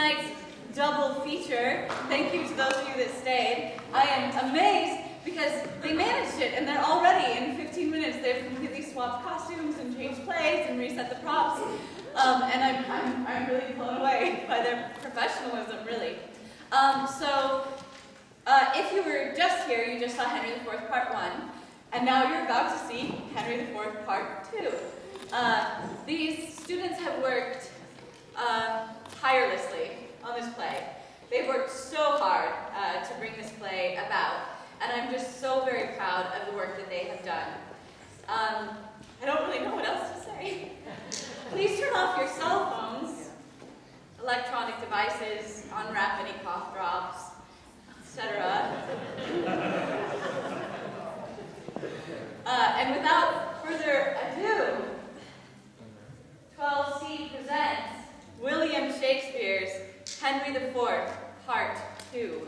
tonight's double feature. Thank you to those of you that stayed. I am amazed because they managed it, and they're already in 15 minutes. They've completely swapped costumes and changed plays and reset the props. And I'm really blown away by their professionalism, really. If you were just here, you just saw Henry IV Part 1, and now you're about to see Henry IV Part 2. These students have worked tirelessly on this play. They've worked so hard to bring this play about, and I'm just so very proud of the work that they have done. I don't really know what else to say. Please turn off your cell phones, electronic devices, unwrap any cough drops, etc. And without further ado, 12C presents William Shakespeare's Henry IV, Part 2.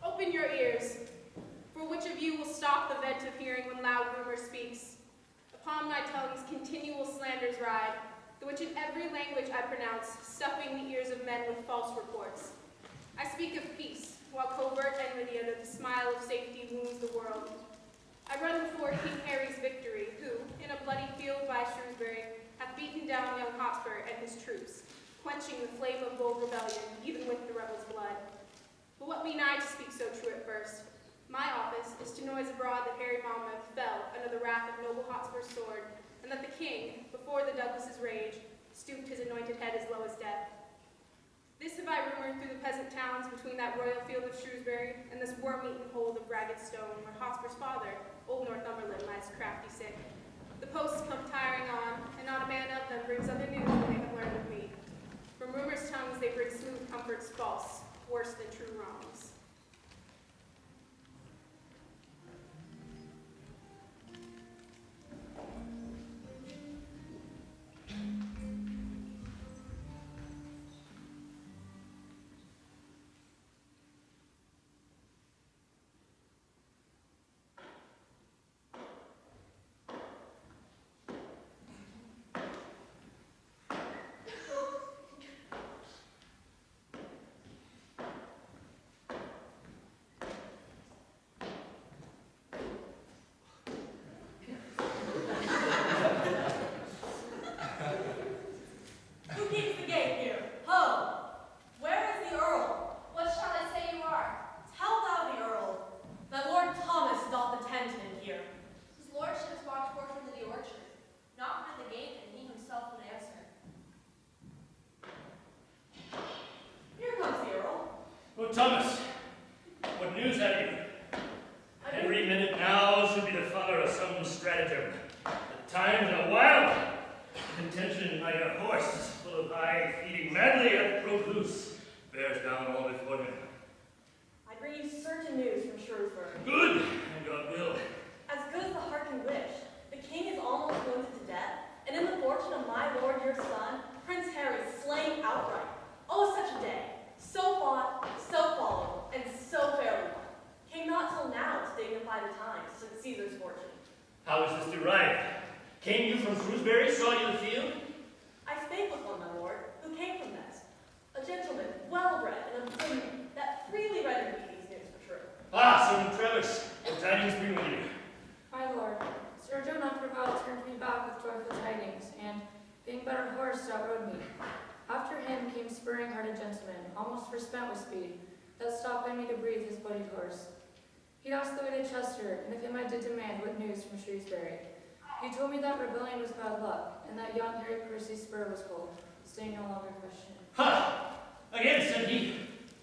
Open your ears, for which of you will stop the vent of hearing when loud rumor speaks? Upon my tongue's continual slanders ride, the which in every language I pronounce, stuffing the ears of men with false reports. I speak of peace, while covert enmity under the smile of safety wounds the world. I run before King Harry's victory, who, in a bloody field by Shrewsbury, hath beaten down young Hotspur and his troops, quenching the flame of bold rebellion, even with the rebels' blood. But what mean I to speak so true at first? My office is to noise abroad that Harry Monmouth fell under the wrath of noble Hotspur's sword, and that the king, before the Douglas's rage, stooped his anointed head as low as death. This have I rumored through the peasant towns between that royal field of Shrewsbury and this worm-eaten hold of Ragged Stone, where Hotspur's father, old Northumberland, lies crafty sick. The posts come tiring on, and not a man of them brings other news than they have learned of me. From rumor's tongues they bring smooth comforts false, worse than true wrongs. Thomas, what news have you? Every minute now should be the father of some stratagem. The times are wild. Contention by your horse is full of eye, feeding madly at produce, bears down all before him. I bring you certain news from Shrewsbury. Good, and God will. As good as the heart can wish. The king is almost wounded to death, and in the fortune of my lord your son, Prince Harry, slain outright. Oh, such a day! So fought, so followed, and so fairly won. Came not till now to dignify the times since Caesar's fortune. How is this derived? Came you from Shrewsbury, saw you the field? I spake with one, my lord, who came from thence. A gentleman, well-bred and of good name, that freely rendered me these news for true. Ah, Sir Travis, what tidings bring with you? My lord, Sir John Prevail turned me back with joyful tidings, and, being better horsed, outrode me. After him came spurring-hearted gentleman, almost forspent with speed, that stopped by me to breathe his bloodied horse. He asked the way to Chester, and if him I did demand what news from Shrewsbury. He told me that rebellion was bad luck, and that young Harry Percy's spur was cold, staying no longer questioned. Ha! Again, said he,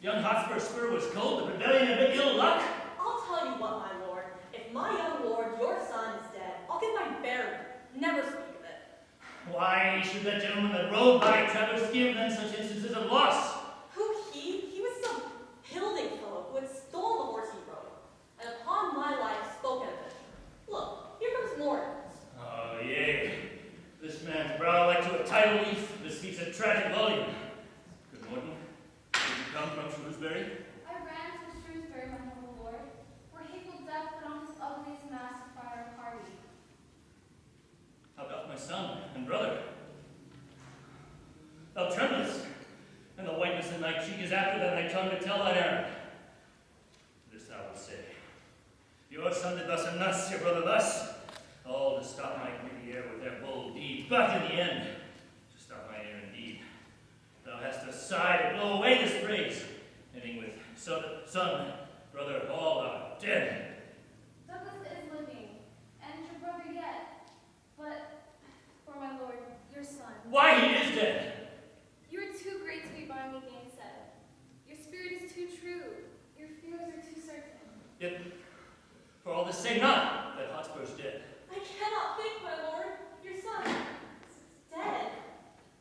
young Hotspur's spur was cold, the rebellion a bit ill luck. I'll tell you what, my lord, if my young lord, your son, is dead, I'll get my bearing. Never speak of it. Why should that gentleman that rode by Travis give then such instances of loss? Who he? He was some hilding fellow who had stolen the horse he rode, and upon my life spoken of it. Look, here comes come to tell thine errand. This I will say. Your son did thus and thus, your brother thus, all to stop my greedy heir with their bold deed. But in the end, to stop my heir indeed, thou hast a sigh to blow away this praise, ending with son, brother, all are dead. Douglas is living, and your brother yet. But, for my lord, your son. Why, he is dead. You are too great to be by me gainsaid. Your spirit is too true. Your feelings are too certain. Yet, for all this say not that Hotspur's dead. I cannot think, my lord. Your son is dead.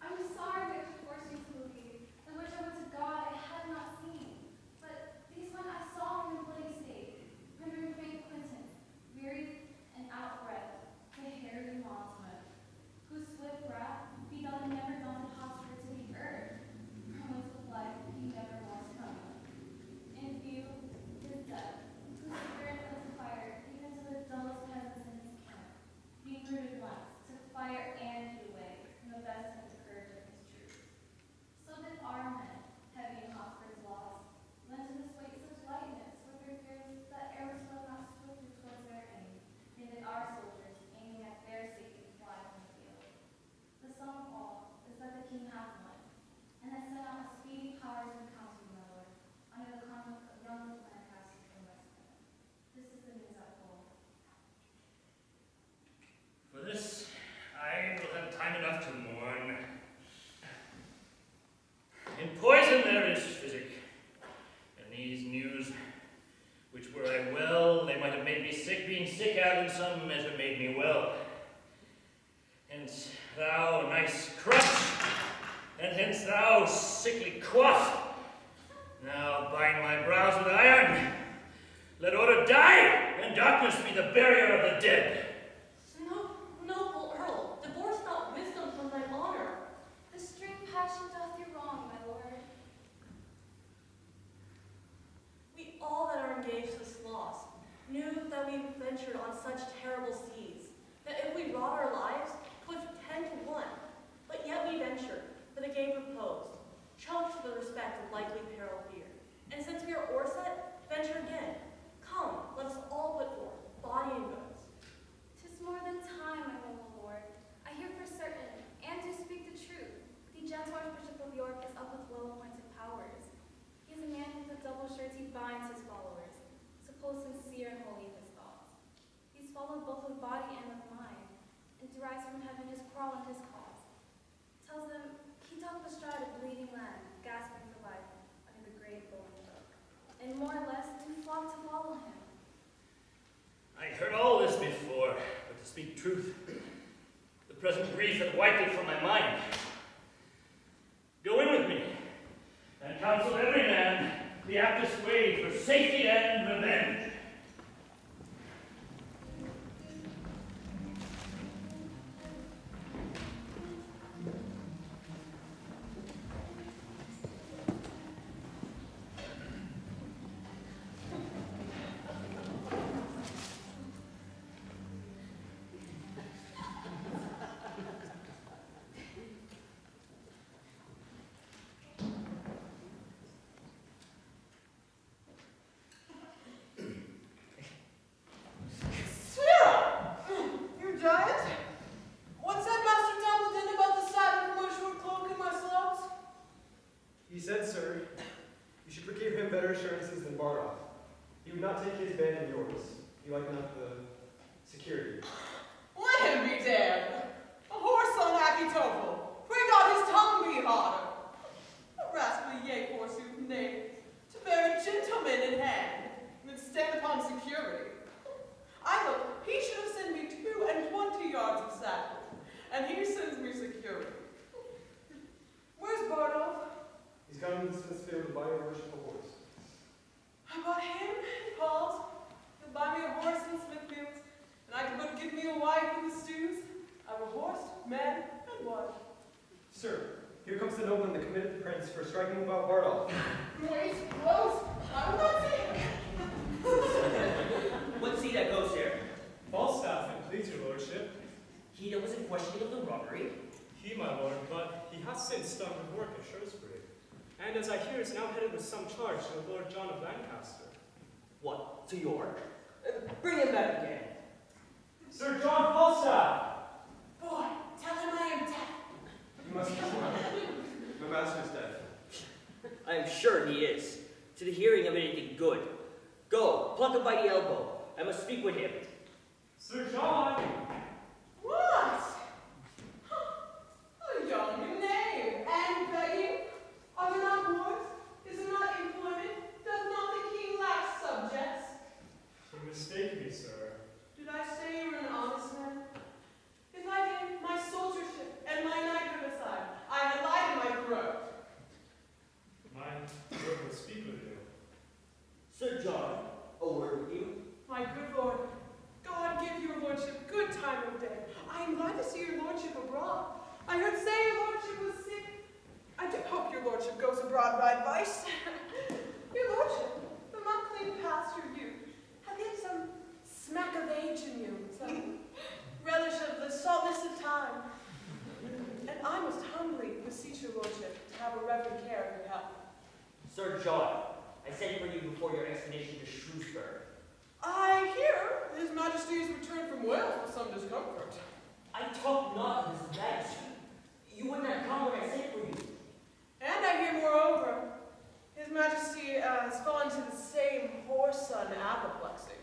I'm sorry that you forced me to believe, the which I would to God I had not seen. But these when I saw him in bloody state, rendering faint acquaintance, wearied and outbred, to Harry Montman, whose swift wrath be done and never daunted Hotspur to the earth, from whence of life he never was come. In view, his death, whose spirit was fire, even to the dullest peasants in his camp, being rooted once, took fire and heat away, from the best of the courage of his troops. So did our men, heavy in Hotspur's loss, lend to this weight such lightness, with their fears that e'er swept not swiftly towards their aim, and did our soldiers, aiming at their safety, fly from the field. The sum of all is that the king hath won, and has sent out a speedy powers and counsel, my lord, under the conduct of young Lancaster from Westmoreland. This is the news at full. For this, I will have time enough to mourn. In poison there is physic, and these news, which were I well, they might have made me sick, being sick have in some measure made me well. Hence thou, nice crutch, and hence thou, sickly coif, now bind my brows with iron. Let order die, and darkness be the barrier of the dead. No, noble Earl, divorce not wisdom from thine honor. The string passion doth you wrong, my lord. We all that are engaged this loss knew that we ventured on such terrible seas, that if we wrought our lives, 'twas 10 to 1. But yet we ventured, for the game proposed, choked to the respect of likely peril fear. And since we are o'erset, venture again. Come, let us all put forth, body and goods. 'Tis more than time, my noble lord. I hear for certain, and do speak the truth. The gentle Archbishop of York is up with well-appointed powers. He is a man with a double surety binds his followers, suppose sincere and holy in his thoughts. He is followed both with body and with mind, and derives from heaven his quarrel and his cause. Tells them he doth bestride a bleeding land, gasping for life under the great bowling brook, and more or less do flock to follow him. I heard all this before, but to speak truth, the present grief hath wiped it from my mind. Go in with me, and counsel every man the aptest way for safety and revenge. and as I hear is now headed with some charge to the Lord John of Lancaster. What, to York? Bring him back again. Sir John Falstaff! Boy, tell him I am dead. You must be sure. My master's dead. I am sure he is. To the hearing of anything good. Go, pluck him by the elbow. I must speak with him. Sir John! What? A young knave and begging? Are there not wars? Is there not employment? Does not the king lack subjects? You mistake me, sir. Did I say you were an honest man? If I did, my soldiership and my knighthood aside, I had lied in my throat. My lord will speak with you. Sir John, a word with you. My good lord, God give your lordship good time of day. I am glad to see your lordship abroad. I heard say your lordship was sick. I do hope your lordship goes abroad by advice. Your lordship, the monk clean past your youth, have yet some smack of age in you, some relish of the saltness of time. And I must humbly beseech your lordship to have a reverent care of your health. Sir John, I sent for you before your expedition to Shrewsbury. I hear His Majesty's returned from Wales with some discomfort. I talk not of his majesty. You would not come when I sent for you. And I hear, moreover, His Majesty has fallen to the same whoreson apoplexy.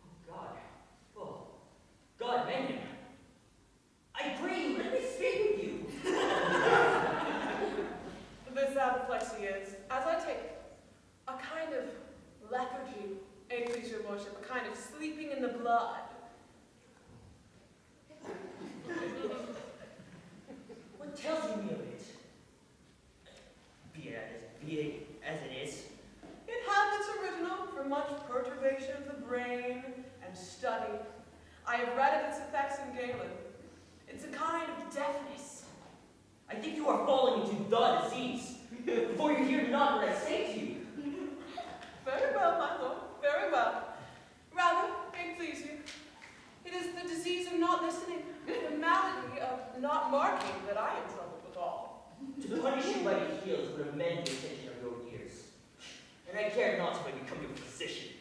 Oh, God. Oh, God, mend him. I pray you, let me speak with you. This apoplexy is, as I take it, a kind of lethargy, please your lordship, a kind of sleeping in the blood. What tells you me of it? Be it as it is. It hath its original from much perturbation of the brain and study. I have read of its effects in Galen. It's a kind of deafness. I think you are falling into the disease. Before you hear not what I say to you. Very well, my lord, very well. Rather, may it please you, it is the disease of not listening, the malady of not marking that I am troubled with all. To punish you by the heels would amend the attention of your ears. And I care not if I become your physician.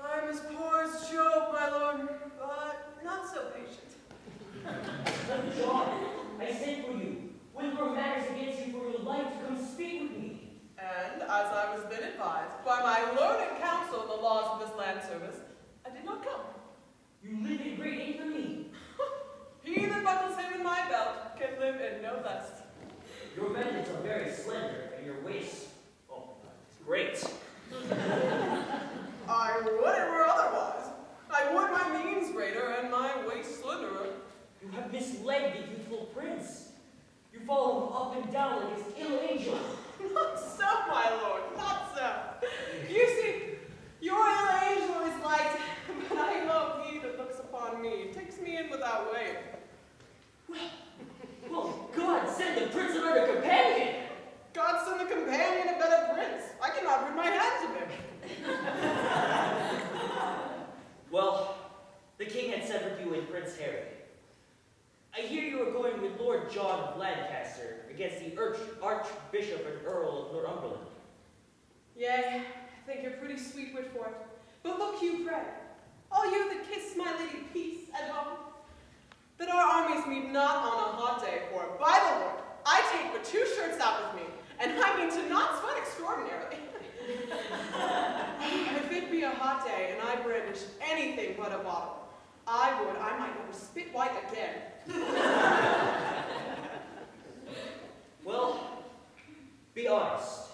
I am as poor as Job, my lord, but not so patient. John, I sent for you. When there were matters against you for your life to come speak with me. And, as I was then advised, by my learned counsel in the laws of this land service, I did not come. You live in great infamy. He that buckles him in my belt can live in no less. Your vengeance are very slender, and your waist, oh, it's great. I would it were otherwise. I would my means greater and my waist slenderer. You have misled the youthful prince. You follow him up and down like his ill angel. Not so, my lord, not so. You see, your ill angel is light, but I hope he that looks upon me takes me in without weight. Well, God, send the prince another companion. God send the companion a better prince. I cannot rid my hands of him. Well, the king had severed you and Prince Harry. I hear you are going with Lord John of Lancaster against the Archbishop and Earl of Northumberland. Yea, I think you're pretty sweet wit for it. But look you, pray, all you that kiss my lady peace at home, that our armies meet not on a hot day, for by the Lord, I take but 2 shirts out with me, and I mean to not sweat extraordinarily. If it be a hot day and I brandish anything but a bottle, I might never spit white again. Well, be honest.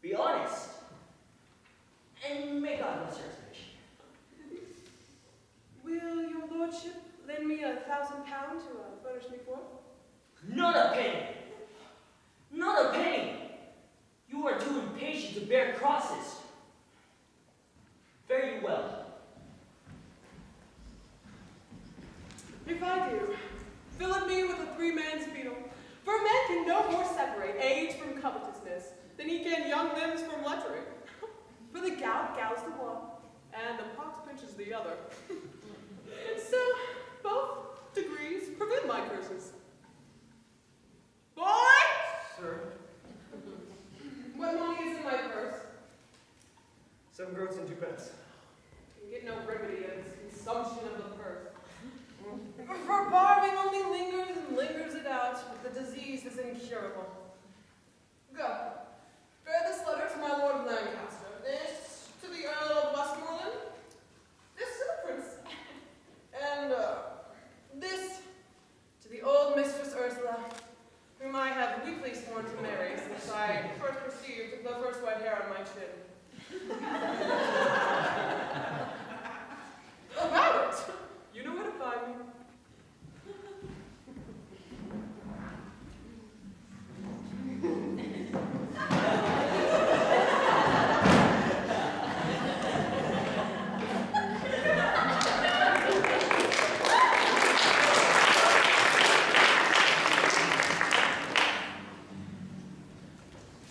Be honest. And may God bless your expedition. Will your lordship lend me £1,000 to furnish me forth? Not a penny. Not a penny. You are too impatient to bear crosses. Fare you well. If I do, fill me with a 3-man's beetle. For men can no more separate age from covetousness than he can young limbs from lechery. For the gout gouts the one, and the pox pinches the other. And so, both degrees prevent my curses. Boy! remedies. You get no remedy at its consumption of the purse. For barbing only lingers and lingers it out, but the disease is incurable. Go. Bear this letter to my Lord of Lancaster. This to the Earl of Westmoreland. This to the Prince. And this to the old Mistress Ursula, whom I have weekly sworn to marry since I first perceived the first white hair on my chin. About it! You know where to find me.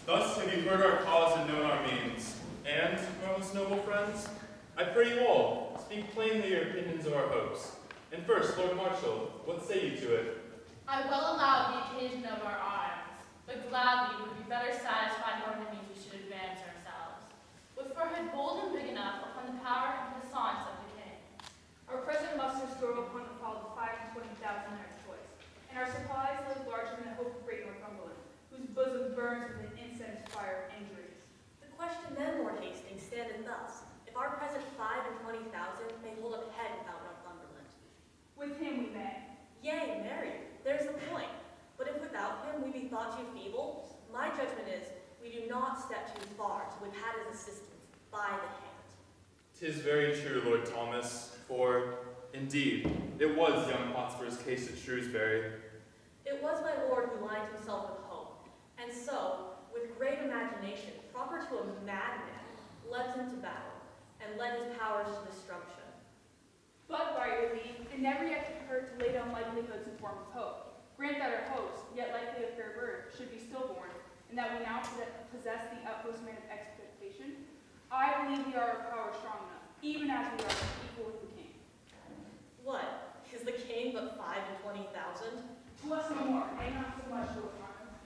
Thus have you heard our cause and known our means. And, my most noble friends, I pray you all, speak plainly your opinions of our hopes. And first, Lord Marshal, what say you to it? I well allow the occasion of our arms, but gladly would be better satisfied more than we should advance ourselves. With forehead bold and big enough upon the power and puissance of the king. Our present musters grow upon the fall of 520,000 our choice, and our supplies live larger than the hope of great Northumberland, whose bosom burns with an incense fire of injuries. The question then, Lord Hastings, standeth thus: if our present 25,000 may hold up head without Northumberland. With him we may. Yea, marry, there's the point. But if without him we be thought too feeble, my judgment is we do not step too far till we've had his assistance by the hand. 'Tis very true, Lord Thomas, for, indeed, it was young Hotspur's case at Shrewsbury. It was my lord who lined himself with hope, and so, with great imagination, proper to a madman, led him to battle, and led his powers to destruction. But, by your leave, it never yet occurred to lay down likelihoods in form of hope. Grant that our hopes, yet likely of fair birth, should be stillborn, and that we now possess the utmost merit of expectation. I believe we are of power strong enough, even as we are equal with the king. What? Is the king but 25,000? To us no more, and not so much, Lord Thomas.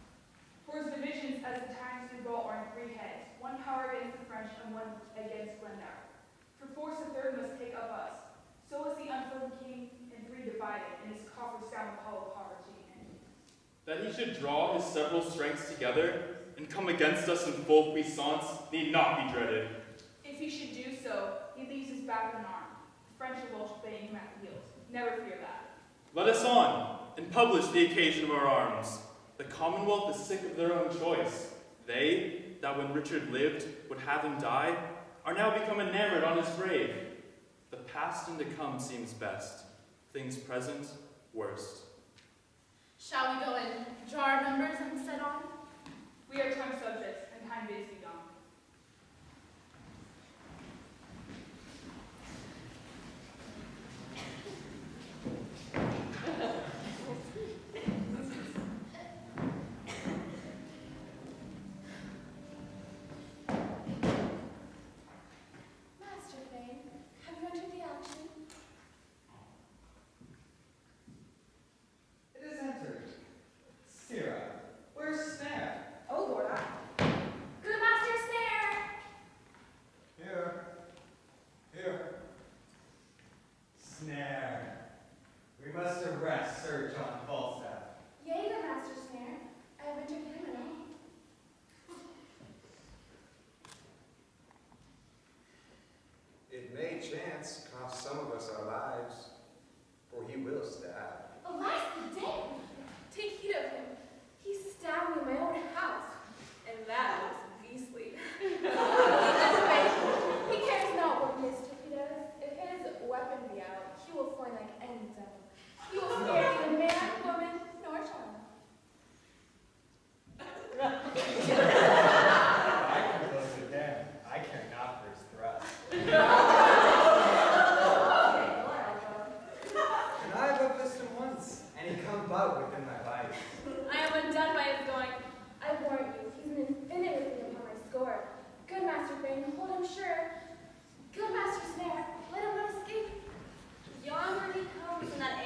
For his divisions as the times do go are in 3 heads, one power against the French and one against Glendower. For force a third must take up us. So is the unfilled king in 3 divided, and his coffers down with hollow poverty and emptiness. That he should draw his several strengths together and come against us in full puissance need not be dreaded. If he should do so, he leaves his back unarmed. The French will obey him at the heels. Never fear that. Let us on, and publish the occasion of our arms. The Commonwealth is sick of their own choice. They, that when Richard lived would have him die, are now become enamored on his grave. The past and to come seems best, things present, worst. Shall we go and draw our numbers and set on? We are time subjects, and time bids be gone. Master Thane, have you entered the action? It is entered. Sirrah, where's Snare? Oh, Lord, Good Master Snare! Here. Here. Snare. We must arrest Sir John Falstaff. Yea, good Master Snare. I have entered him and all. It may chance cost some of us our lives, for he will stab. Alas, the day! Take heed of him. He stabbed me in my own house. And that was beastly. He cares not what mischief he does. If his weapon be out, he will fly like any devil. He will spare neither man, woman, nor child. I can close it down. I care not for his thrust. And I but missed him once, and he come but within my bite. I am undone by his going. I warn you, he's an infinity upon my score. Good Master Thane, hold him sure. Good Master Snare, let him not escape. Yonder he comes in that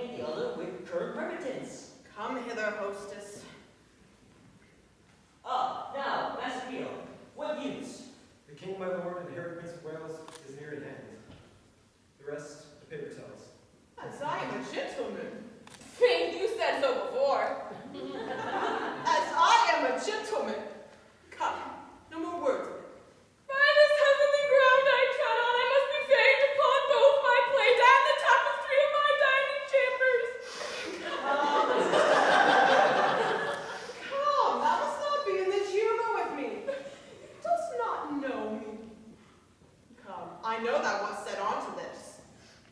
and the other with current remittance. Come hither, hostess. Now, Master Pio, what news? The king, my lord, and the Harry Prince of Wales is near at hand. The rest, the paper tells. As I am a gentleman. Faith, you said so before. As I am a gentleman. Come, no more words. By this heavenly ground I tread on, I must be fanged upon both my plate and the tapestry of my dining chambers. Come, thou must not be in this humor with me. Thou dost not know me. Come, I know thou wast set on to this.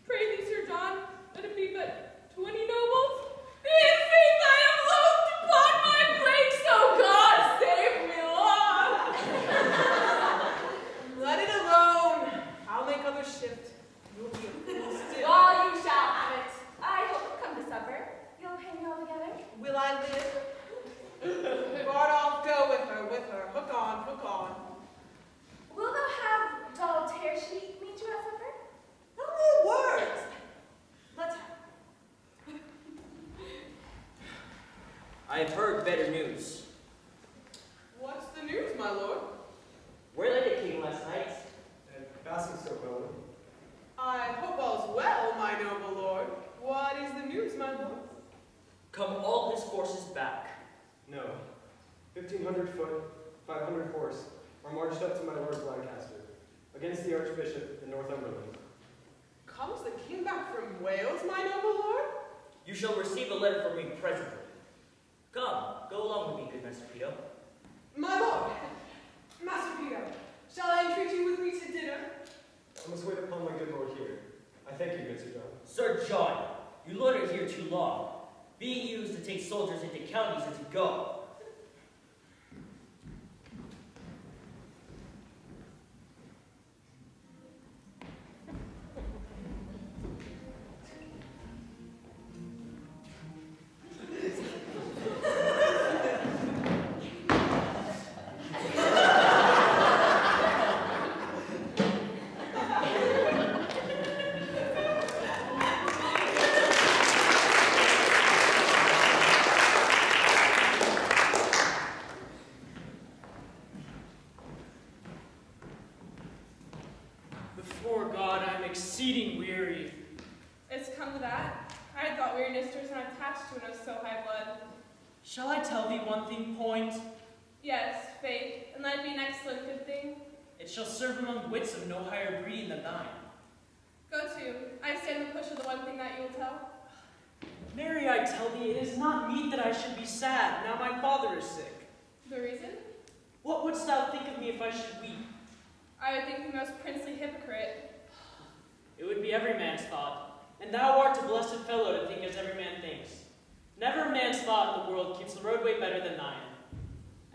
Pray thee, Sir John, let it be but 20 nobles. In faith I am loath to pawn my plate, so God save me, Lord. Let it alone. I'll make other shift. You'll be a fool still. Well, you shall have it. I hope you'll come to supper. You'll pay me all together. Will I live? Bardolph, go with her, with her. Hook on, hook on. Will thou have dull tear sheet meet you at supper? No more words. Let's have it. I have heard better news. What's the news, my lord? Where lay the king last night? And passing so well. I hope all's well, my noble lord. What is the news, my lord? Come all his forces back. No. 1,500 foot, 500 horse are marched up to my lord Lancaster, against the Archbishop in Northumberland. Comes the king back from Wales, my noble lord? You shall receive a letter from me presently. Come, go along with me, good Master Pio. My lord, Master Peter, shall I entreat you with me to dinner? I must wait upon my good lord here. I thank you, good Sir John. Sir John, you loitered here too long. Be used to take soldiers into counties and to go. Before God, I'm exceeding weary. It's come to that. I had thought weariness was not attached to one of so high blood. Shall I tell thee one thing, point? Yes, faith, and that'd be an excellent good thing. It shall serve among wits of no higher breed than thine. Go to. I stand the push of the one thing that you will tell. Mary, I tell thee, it is not meet that I should be sad, now my father is sick. The reason? What wouldst thou think of me if I should weep? I would think the most princely hypocrite. It would be every man's thought, and thou art a blessed fellow to think as every man thinks. Never a man's thought in the world keeps the roadway better than thine.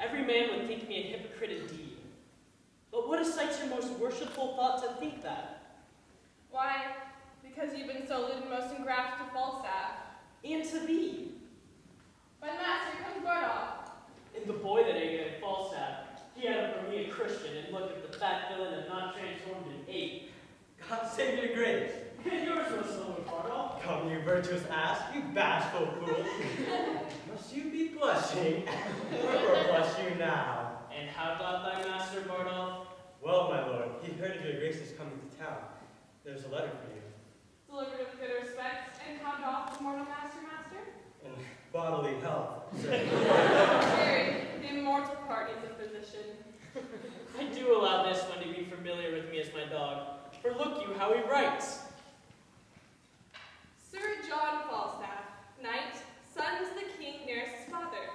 Every man would think me a hypocrite indeed. But what excites your most worshipful thought to think that? Why? Because you've been so lewd and most engraft to Falstaff. And to thee. But master, here comes Bardolph. And the boy that ate at Falstaff, he had for me a Christian, and look at the fat villain and not transformed in ape. God save your grace. And yours was so Bardolph. Come, you virtuous ass, you bashful fool. Must you be blushing? Or blush you now? And how doth thy master, Bardolph? Well, my lord, he heard of your grace's coming to town. There's a letter for you. Delivered with good respect, and how doth the mortal master, master? And bodily health, sir. Mary, the immortal part needs a physician. I do allow this one to be familiar with me as my dog, for look you how he writes. Sir John Falstaff, knight, son to the king, nearest his father.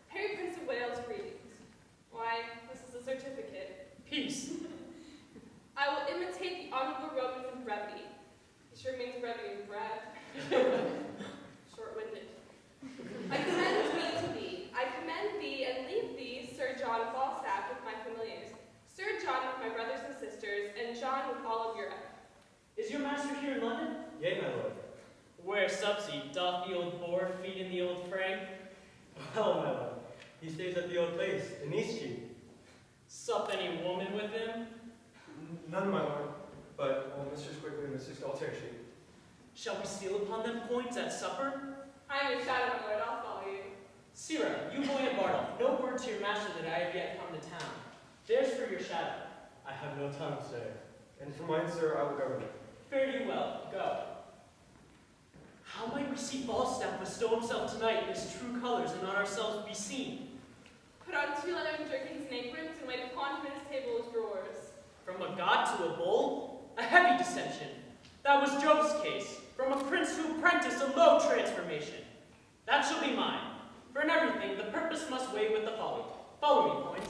Harry Prince of Wales, greetings. Why, this is a certificate. Peace. I will imitate the honorable Romans in brevity. He sure means brevity and bread. Short-winded. I commend thee and leave thee, Sir John Falstaff, with my familiars. Sir John with my brothers and sisters, and John with all of Europe. Is your master here in London? Yea, my lord. Where subs he? Doth the old boar feed in the old fray? Well, my lord, he stays at the old place, in East Street. Sup any woman with him? None, my lord, but Mr. Squiggly and Mr. Staltershi. Shall we steal upon them coins at supper? I am your shadow, my lord. I'll follow you. Sirrah, you boy and Bartle, no word to your master that I have yet come to town. There's for your shadow. I have no tongue, sir. And for mine, sir, I will govern it. Fare you well. Go. How might we see Falstaff bestow himself tonight in his true colors and not ourselves be seen? Put on 2 leathern jerkins and aprons and wait upon him at his table as drawers. From a god to a bull? A heavy descension. That was Jove's case. From a prince to apprentice, a low transformation. That shall be mine. For in everything, the purpose must weigh with the folly. Follow me, coins.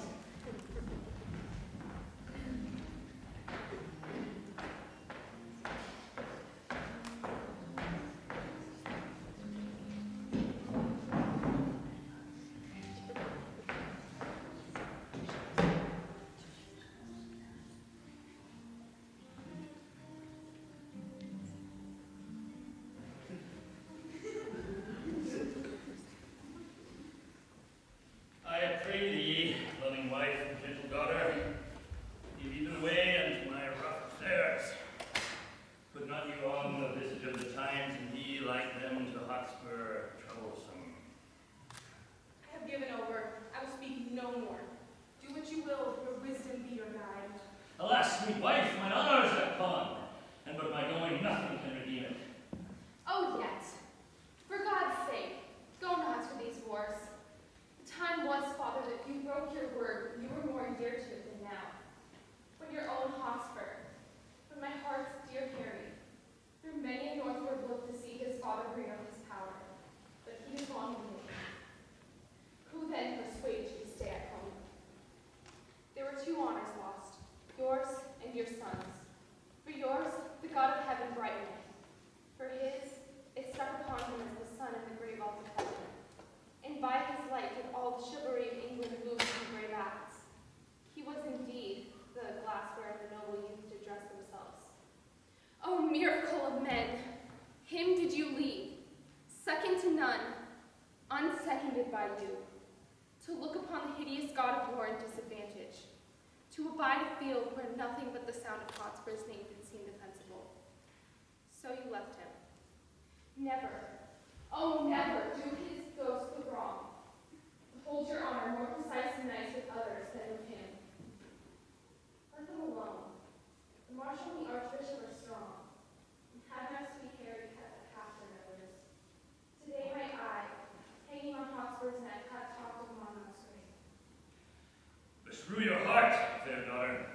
I pray thee, loving wife and gentle daughter, give you the way unto my rough affairs. Put not you on the visage of the times, and be like them to Hotspur troublesome. I have given over. I will speak no more. Do what you will, your wisdom be your guide. Alas, sweet wife, mine honor is at pawn, and but my going nothing can redeem it. Oh, yet. For God's sake, go not to these wars. The time was, Father, that you broke your word, you were more dear to it than now. When your own Hotspur, when my heart's dear Harry, through many a northward look to see his father bring up his power, but he is long in vain. Who then persuaded you to stay at home? There were 2 honors lost, yours and your son's. For yours, the God of heaven brightened it. For his, it struck upon him as the sun in the grey vault of heaven. And by his light did all the chivalry of England move from grey baths. He was indeed the glass wherein the noble youth did dress themselves. O miracle of men! Him did you leave, second to none, unseconded by you, to look upon the hideous god of war and disadvantage, to abide a field where nothing but the sound of Hotspur's name did seem defensible. So you left him. Never, oh never, do his ghost the wrong. Hold your honor more precise and nice with others than with him. Let them alone. The marshal and the archbishop are strong, and have my sweet Harry kept half their numbers. Today my eye, hanging on Hotspur's neck, had talked of Monmouth's. Beshrew your heart, fair daughter.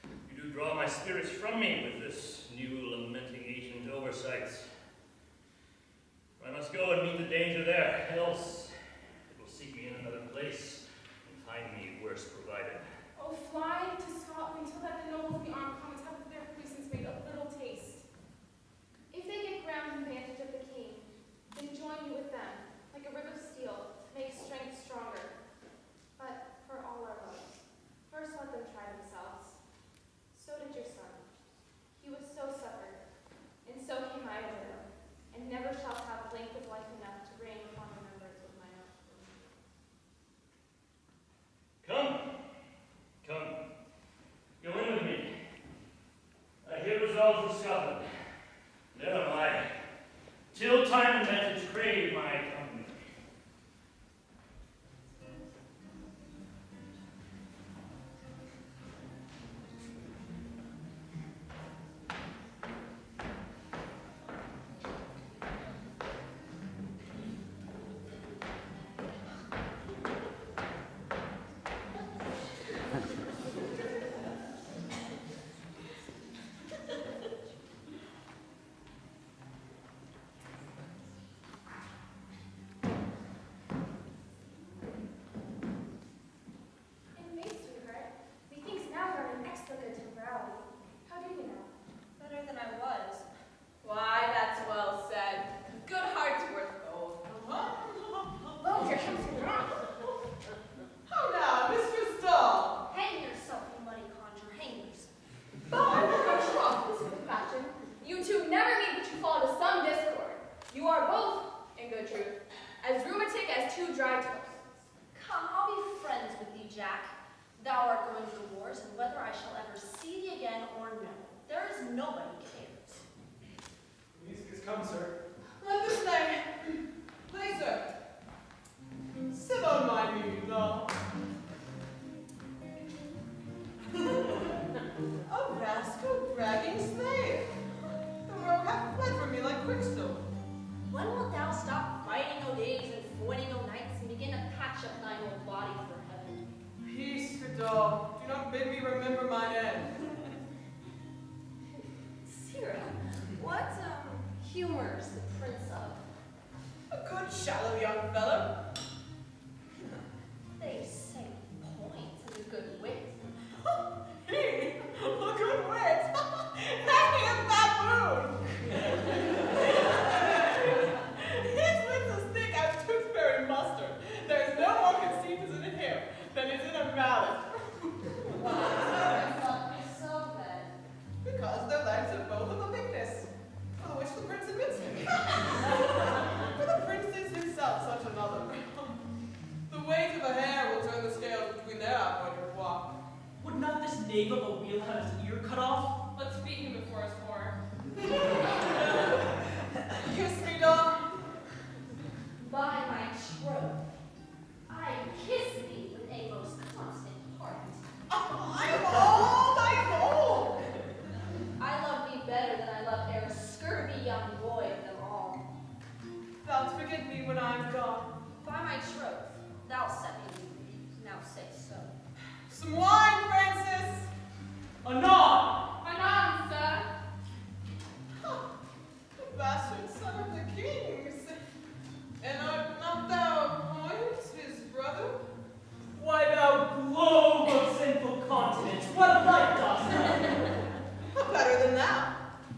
You do draw my spirits from me with this new lamenting ancient oversights. I must go and meet the danger there, else it will seek me in another place and find me worse provided. Oh, fly to Scotland till that the nobles of the armed commons have their precincts made a little taste. If they get ground advantage of the king, then join you with them, like a rib of steel, to make strength stronger. But for all our love, first let them try themselves. So did your son. He was so suffered, and so came I to him, and never shall have length of life enough to reign upon the members of my own. Come, come, go in with me. I here resolve for Scotland. There am I, till time and vantage crave my company. And May, sweetheart, methinks now you're an explicate temporality. How do you know? Better than I was. Why, that's well said. Good heart's worth gold. Lo, here comes your wrong. How now, Mistress Doll? Hang yourself, you muddy conjure, hang yourself. But I will cut you off this good fashion. You 2 never meet but you fall into some discord. You are both, in good truth, as rheumatic as 2 dry toasts. Come, I'll be friends with thee, Jack. Thou art going to the wars, and whether I shall ever see thee again or no, there is nobody cares. We Come, sir. Let this lay. Lay, sir. Sit on my knee, though. A rascal bragging slave. The rogue hath fled from me like quicksilver. When wilt thou stop fighting o' days and foining o' nights and begin to patch up thine old body for heaven? Peace, Vidal. Do not bid me remember mine end. Sirrah, what humor is the prince of? A good shallow young fellow. They say points and a good wit. He, a good wit. Hang him baboon. His wit's as thick as toothberry mustard. There is no more conceit is in him than is in a mallet. So bad. Because their legs are both of a bigness, for the which the prince admits him. For the prince is himself such another. The weight of a hair will turn the scales between their avoirdupois. Would not this knave of a wheel have his ear cut off? Let's beat him before his horror. Kiss me, dog. By my troth, I kiss thee with a most constant heart. I am old. I love thee better than I love e'er scurvy young boy of them all. Thou'lt forget me when I am gone. By my troth, thou set me now say so. Some wine, Francis. Anon! Anon, sir. The bastard son of the kings. And art not thou Point, his brother? Why, thou globe of sinful continents, what a light dost thou! Better than thou,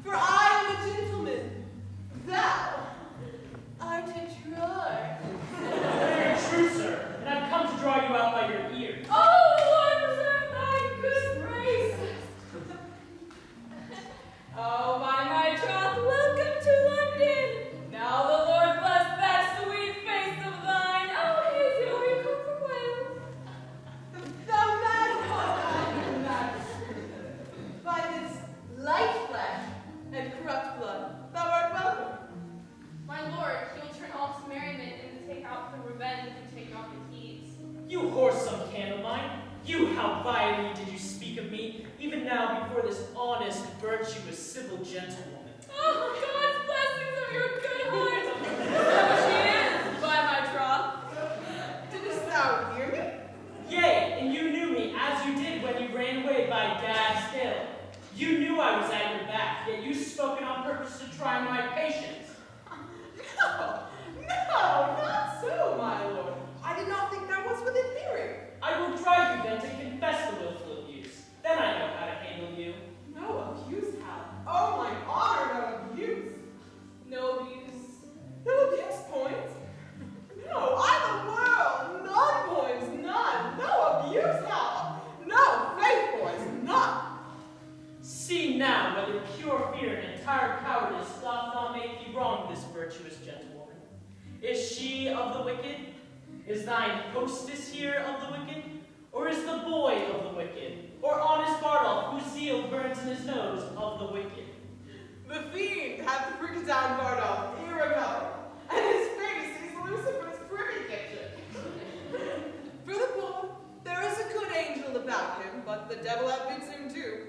for I am a gentleman. Thou art a dry. Very true, sir, and I've come to draw you out by your ears. Oh, Lord, preserve thy good grace! Oh, by my troth, welcome to London. Now the Lord bless that sweet face of thine. Oh, Hazel, are you come from Wales? Thou mad by this light flesh and corrupt blood, thou art welcome. My lord, he will turn all to merriment and to take out the revenge and take off the keys. You whoresome candlelight, you, how vilely did you speak of me, even now before this honest, virtuous, civil gentlewoman. Oh, God's blessings of your good heart. So she is, by my troth. Didst thou hear me? Yea, and you knew me as you did when you ran away by Gad's Hill. You knew I was at your back, yet you spoke it on purpose to try my patience. No, not so, my lord. I did not think that was within hearing. I will drive you then to confess the willful abuse. Then I know how to handle you. No abuse, how? Oh, my honor, no abuse. No abuse. No abuse, Point? No, I the world. None, boys, none. No abuse, how? No, faith, boys, none. See now whether pure fear and entire cowardice doth not make thee wrong this virtuous gentlewoman. Is she of the wicked? Is thine hostess here of the wicked? Or is the boy of the wicked? Or honest Bardolph, whose zeal burns in his nose, of the wicked? The fiend hath to prick down Bardolph ere ago, and his face is Lucifer's privy kitchen. For the poor, there is a good angel about him, but the devil outbids him too.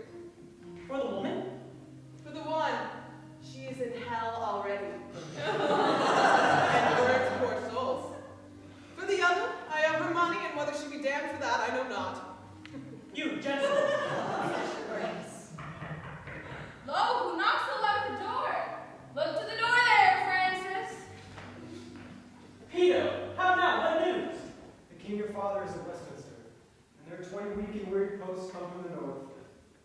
For the woman? For the one, she is in hell already. And burns poor souls. For the other, I owe her money, and whether she be damned for that, I know not. You, gentlemen. Lo, who knocks so loud at the door? Look to the door there, Francis. Peter, how now? What news? The king your father is at Westminster, and there are 20 weak and weary posts come from the north.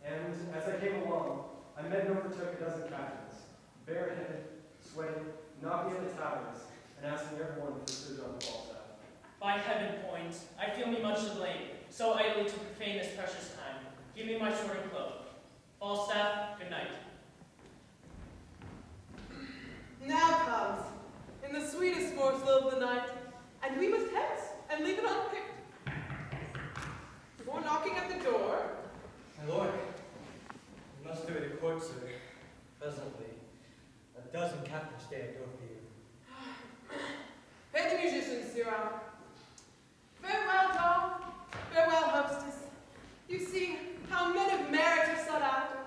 And as I came along, I met and overtook a dozen captains, bareheaded, sweating, knocking at the taverns, and asking everyone for Sir John Falstaff. By heaven, Point, I feel me much to blame, so idly to profane this precious time. Give me my sword and cloak. Falstaff, good night. Now comes, in the sweetest morsel of the night, and we must hence, and leave it unpicked. Before knocking at the door, my lord, we must do the court, sir. Presently, a dozen captains Your Honor. Farewell, Tom. Farewell, hostess. You see how men of merit are sought after,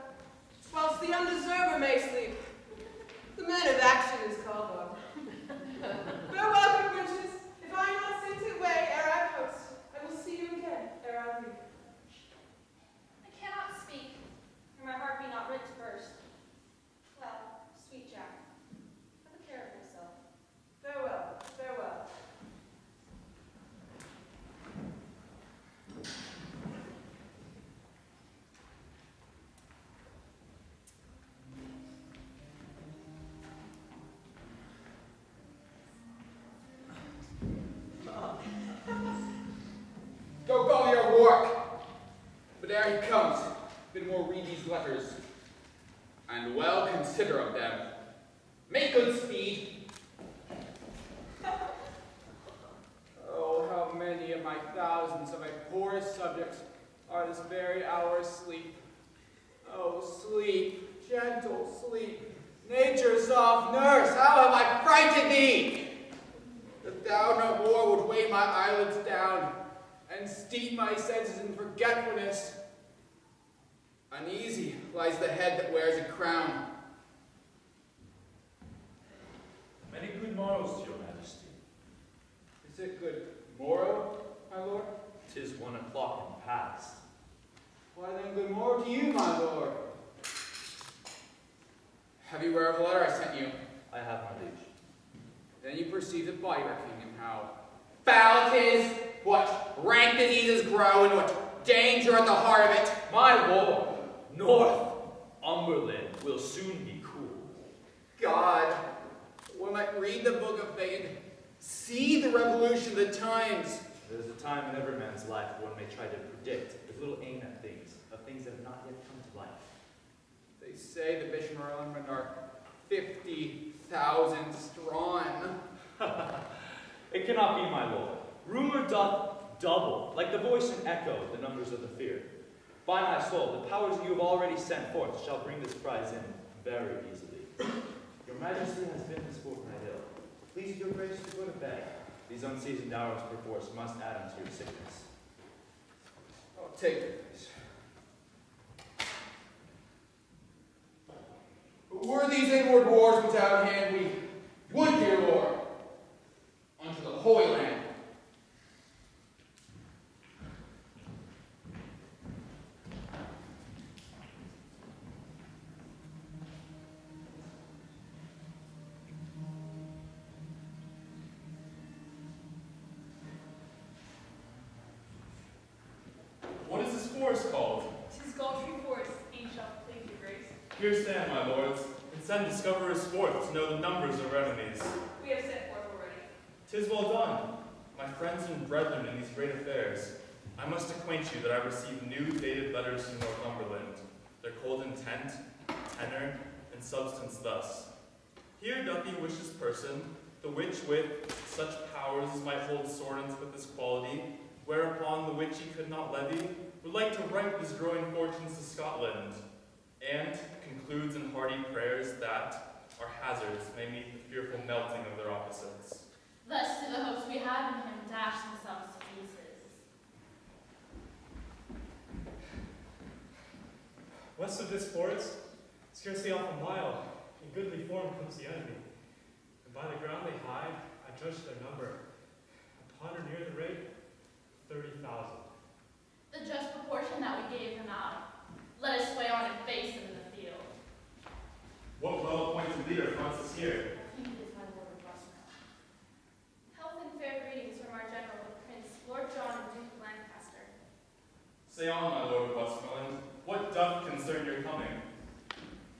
whilst the undeserver may sleep. The man of action is called on. Farewell, good wenches. If I am not sent away ere I post, I will see you again ere I leave. I cannot speak, for my heart be not writ to burst. Well, sweet Jack, have a care of yourself. Farewell, farewell. Go your work. But there he comes. Bid more read these letters, and well consider of them. Make good speed. Oh, how many of my thousands of my poorest subjects are this very hour asleep. Oh, sleep, gentle sleep, nature's soft nurse, how have I frighted thee? That thou no more would weigh my eyelids down, and steep my senses in forgetfulness. Uneasy lies the head that wears a crown. Many good morrows to your majesty. Is it good morrow, my lord? 'Tis 1 o'clock and past. Why then good morrow to you, my lord. Have you read the letter I sent you? I have, my liege. Then you perceive that by your kingdom how foul it is, what rank diseases grow, and what danger at the heart of it. My lord, Northumberland will soon be cool. God, one might read the book of fate and see the revolution of the times. There is a time in every man's life one may try to predict with little aim at things, of things that have not yet come to life. They say the Bishop of Ireland are 50,000 strong. It cannot be, my lord. Rumor doth double, like the voice and echo, the numbers of the fear. By my soul, the powers you have already sent forth shall bring this prize in very easily. Your majesty has been this fortnight ill. Please your grace to go to bed. These unseasoned hours perforce must add unto your sickness. Oh, take it, please. Were these inward wars without hand, we would, dear Lord, unto the Holy Land. What is this forest called? 'Tis Galtree Forest, angel, please your grace. Here stand, my lords, and send discoverers forth to know the numbers of our enemies. We have set forth already. 'Tis well done, my friends and brethren in these great affairs. I must acquaint you that I received new dated letters from Northumberland, their cold intent, tenor, and substance thus. Here doth he wish his person, the which with such powers as might hold swordance with this quality, whereupon the which he could not levy, would like to right his growing fortunes to Scotland, and concludes in hearty prayers that our hazards may meet the fearful melting of their opposites. Thus do the hopes we have in him dash themselves to pieces. West of this forest, scarcely off a mile, in goodly form comes the enemy. And by the ground they hide, I judge their number. Upon or near the rate, 30,000. The just proportion that we gave him out. Let us sway on and face him in the field. What well-appointed leader fronts us here? I think it is my lord of Westmorland. Health and fair greetings from our general, the Prince, Lord John and Duke of Lancaster. Say on, my lord of Westmoreland, what doth concern your coming?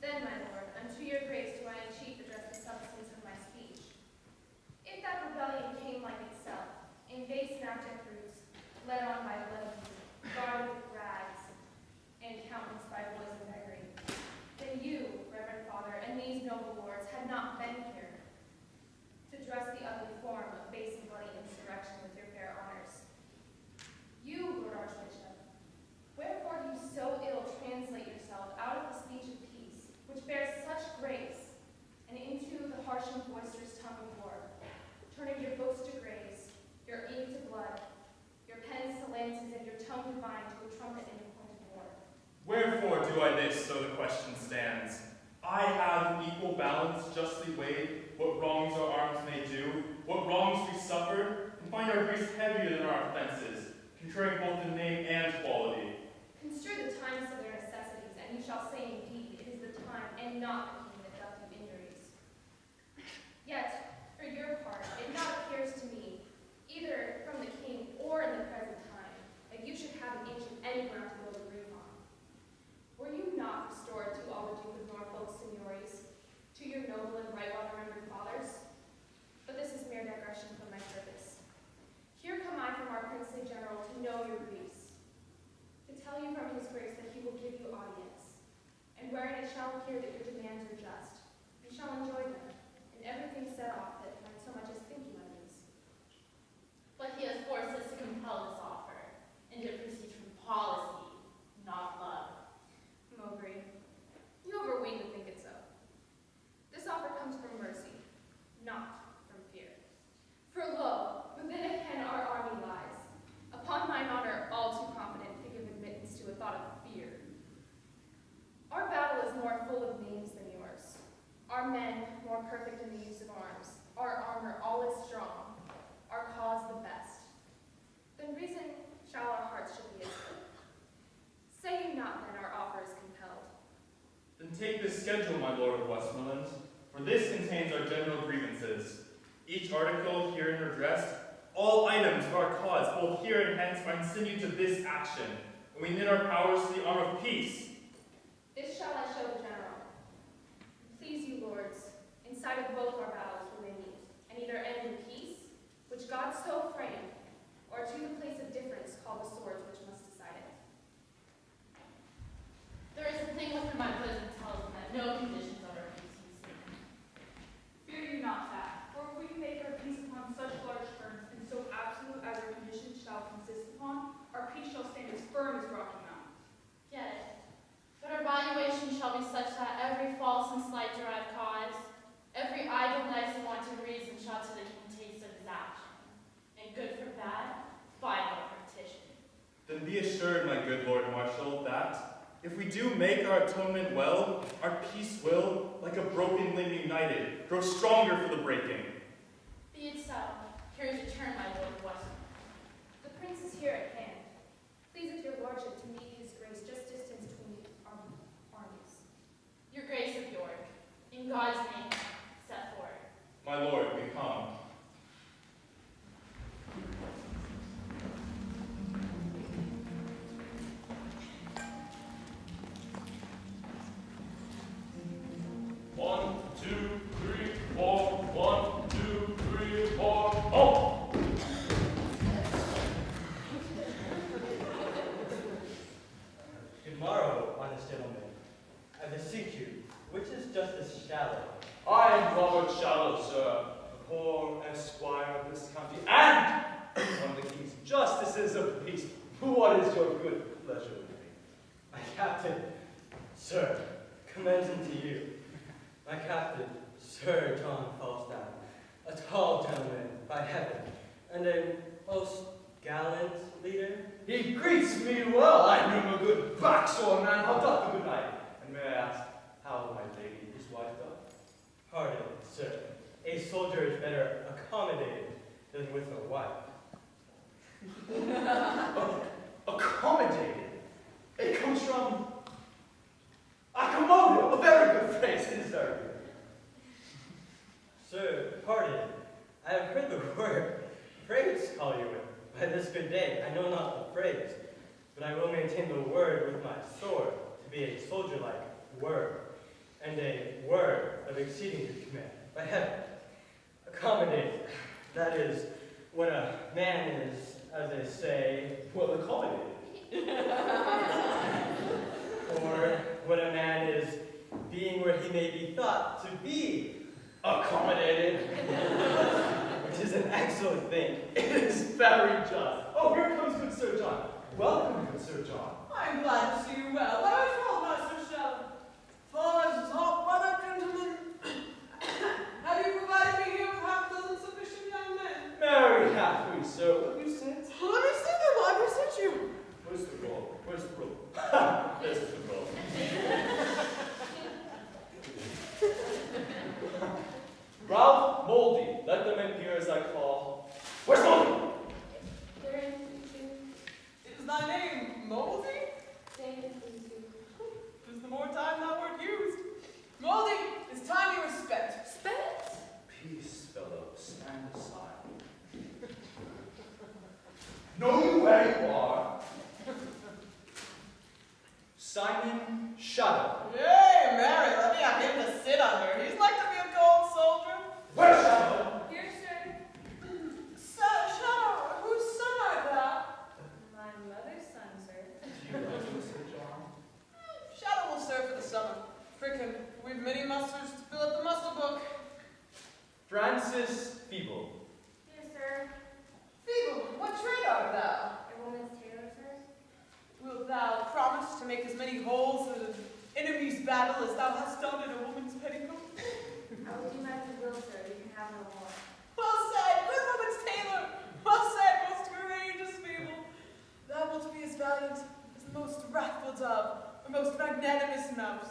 Then, my lord, unto your grace do I in chief address the substance of my speech. If that rebellion question stands. I have in equal balance justly weighed what wrongs our arms may do, what wrongs we suffer, and find our griefs heavier than our offenses, contraring both in name and quality. Construe the times to their necessities, and you shall say indeed, it is the time and not the king that doth you injuries. Yet, for your part, it not appears to me, either from the king or in the present time, that you should have an ancient any ground to build a grief on. Were you not restored to all the Duke of Norfolk's seigniories, to your noble and right well-remembered fathers? But this is mere digression from my purpose. Here come I from our princely general to know your griefs, to tell you from his grace that he will give you audience, and wherein it shall appear that your demands are just, you shall enjoy them, and everything set off that might so much as think you unease. But he has forced us to compel this offer, and it proceeds from policy, not love. Mowbray, you overween to think it so. This offer comes from mercy, not from fear. For lo, within a ken our army lies, upon mine honor all too confident to give admittance to a thought of fear. Our battle is more full of names than yours, our men more perfect in the use of arms, our armor all is strong, our cause the best. Then reason shall our hearts should be as good. Say you not then our offer is compelled. Then take this schedule, my lord of Westmoreland, for this contains our general grievances. Each article herein redressed, all items of our cause, both here and hence, are insinued to this action, and we knit our powers to the arm of peace. This shall I show the general. Please you, lords, in sight of both our battles will they meet, and either end in peace, which God so framed, or to the place of difference called the swords which must decide it. There is a thing within my bosom that tells me that no conditions of our peace can stand. Fear you not that, for if we make our peace upon such large terms, and so absolute as our conditions shall consist upon, our peace shall stand as firm as rocky mountains. Yet, but our valuation shall be such that every false and slight derived cause, every idle nice and wanton reason shall to the king taste of his action, and good for bad, final partition. Then be assured, my good Lord Marshal, that if we do make our atonement well, our peace will, like a broken limb united, grow stronger for the breaking. Be it so. Here is your turn, my lord of Westmoreland. The prince is here at hand. Pleaseth your lordship to meet his grace just distance between our armies. Your grace of York, in God's name, set forward. My lord, we come. One, two, three, four. 1, 2, 3, 4. Oh! Good morrow, honest gentlemen. I beseech you, which is Justice Shallow? I am Robert Shallow, sir, a poor esquire of this county, and one of the king's justices of the peace. What is your good pleasure with me? My captain, sir, commends unto you. My captain, Sir John Falstaff, a tall gentleman by heaven, and a most gallant leader. He greets me well. I knew him a good backsword man. How doth the good knight? And may I ask how my lady, his wife, doth? Pardon, sir. A soldier is better accommodated than with a wife. Accommodated? It comes from accommodate, a very good phrase. It is very good. Sir, pardon. I have heard the word phrase call you with. By this good day, I know not the phrase, but I will maintain the word with my sword to be a soldier-like word, and a word of exceeding good command. By heaven, accommodate. That is what a man is, as they say, well accommodated. Or what a man is, being where he may be thought to be accommodated. Which is an excellent thing. It is very just. Oh, here comes good Sir John. Welcome, good Sir John. I'm glad to see you well. What is wrong, Master Shelley? Father's hot weather, gentlemen. Have you provided me here with half a dozen sufficient young men? Very happy, sir. What have you said? Let me see them. I beseech you. Where's the roll? Where's the roll? There's the roll. I call. Where's Moldy? Is thy name Moldy? Tis the more time thou wert used. Moldy, it's time you were spent. Spent? Peace, fellow, stand aside. Know you where you are? Simon Shadow. Yay, Mary, let me have him to sit under. He's like to be a cold soldier. Where's Shadow? Here, sir. Shadow, whose son art thou? My mother's son, sir. Do you love him, Sir John? Shadow will serve for the summer. Prick him. We've many musters to fill up the muster book. Francis Feeble. Here, sir. Feeble, what trade art thou? A woman's tailor, sir. Wilt thou promise to make as many holes in an enemy's battle as thou hast done in a woman's petticoat? I will do my good will, sir. You can have no more. Well said, good woman's tailor! Well said, most courageous Feeble! Thou wilt be as valiant as the most wrathful dove, or most magnanimous mouse.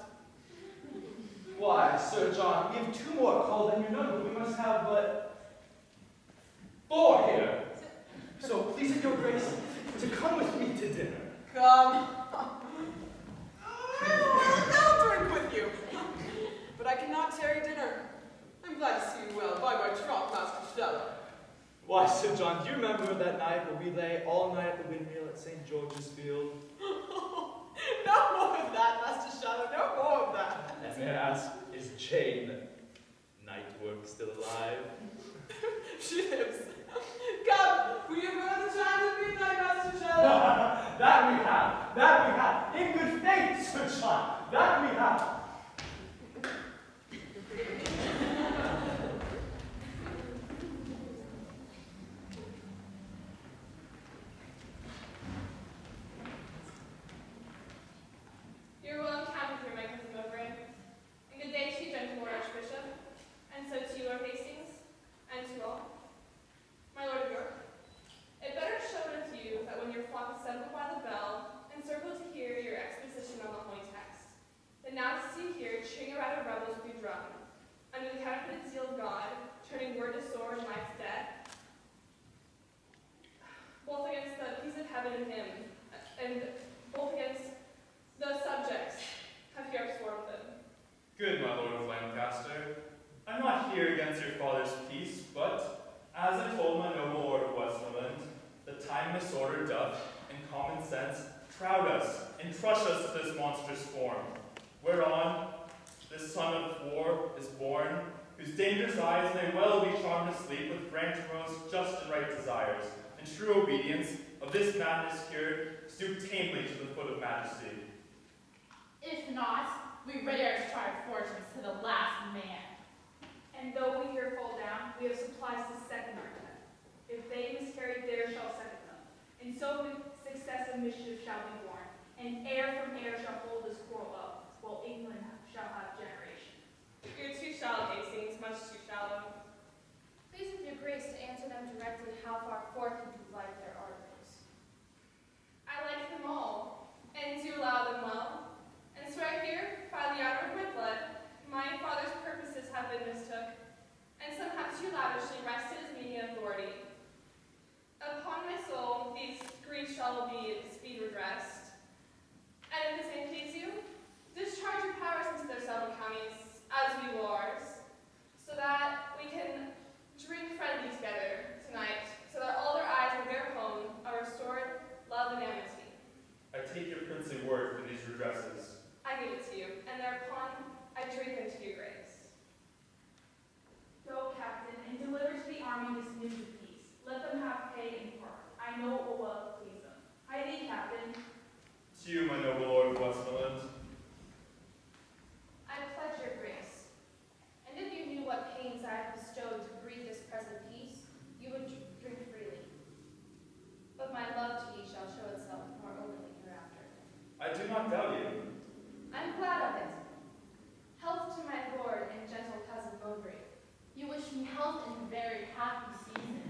Why, Sir John, we have 2 more called than your number. We must have but 4 here. So please, in your grace, to come with me to dinner. Come. I'll drink with you. But I cannot tarry dinner. I'm glad to see you well, by my troth, Master Shadow. Why, Sir John, do you remember that night when we lay all night at the windmill at St. George's Field? No more of that, Master Shadow, no more of that. And may I ask, is Jane Nightwork still alive? She lives. Come, we have heard the chimes of midnight, Master Shadow. That we have, that we have. In good faith, Sir John, that we have. You're well encountered here, my cousin Mowbray. And good day to you, gentle Lord Archbishop, and so to you, Lord Hastings, and to all. My Lord of York, it better show unto you that when your flock assemble by the bell, and circle to hear your exposition on the holy text, that now to see here cheering around of rebels be drum, under the counterfeited zeal of God, turning word to sword and life to death, both against the peace of heaven and him, and both against the subjects have here sworn them. Good, my lord of Lancaster. I'm not here against your father's peace, but, as I told my noble lord of Westmoreland, the time disorder doth, in common sense, crowd us, and crush us to this monstrous form, whereon this son of war is born, whose dangerous eyes may well be charmed to sleep with frank most just and right desires, and true obedience, of this madness cured, stoop tamely to the foot of majesty. If not, we ready our tried fortunes to the last man. And though we here fall down, we have supplies to second our death. If they miscarry, there shall second them. And so the success of mischief shall be born, and heir from heir shall hold this quarrel up, while England shall have generations. You're too shallow, Hastings, much too shallow. Please, with your grace, to answer them directly how far forth you would like their articles. I like them all, and do allow them well. And swear here, by the honor of my blood, my father's purposes have been mistook, and some have too lavishly rested as meaning authority. Upon my soul, these griefs shall be speed redressed. And if this may please you, discharge your powers into their several counties, as we will ours, so that we can drink friendly together tonight, so that all their eyes will bear home a restored love and amity. I take your princely word for these redresses. I give it to you, and thereupon I drink into your grace. Go, captain, and deliver to the army this news of peace. Let them have pay and part. I know it will well please them. Hie thee, captain. To you, my noble lord of Westmoreland. I pledge your grace. And if you knew what pains I have bestowed to breed this present peace, you would drink freely. But my love to ye shall show itself more openly hereafter. I do not doubt you. I'm glad of it. Health to my lord and gentle cousin Mowbray. You wish me health in a very happy season,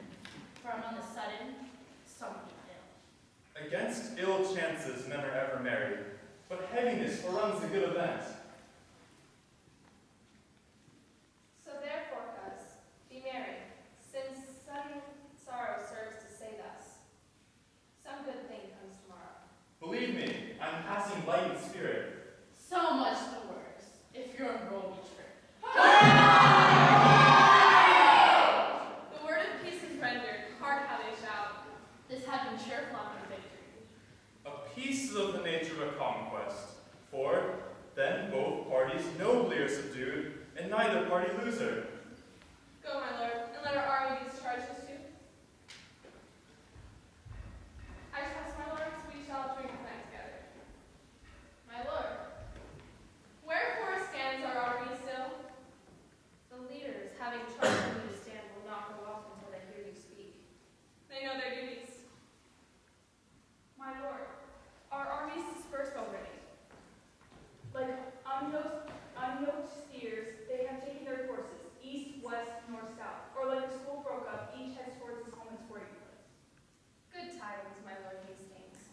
for on the sudden, something ill. Against ill chances men are ever merry, but heaviness foreruns a good event. So therefore, cuz, be merry, since light and spirit. So much the worse, if you're a Romy trick. The word of peace is rendered, hark how they shout. This had been cheerful after victory. A peace is of the nature of a conquest, for then both parties nobly are subdued, and neither party loser. Go, my lord, and let our army discharge this too. I trust, my lords, we shall drink the night together. My lord, wherefore stands our army still? The leaders, having charged me to stand, will not go off until they hear you speak. They know their duties. My lord, our armies dispersed already. Like unyoked steers, they have taken their courses, east, west, north, south. Or like a school broke up, each heads towards his home and sporting place. Good tidings, my lord Hastings.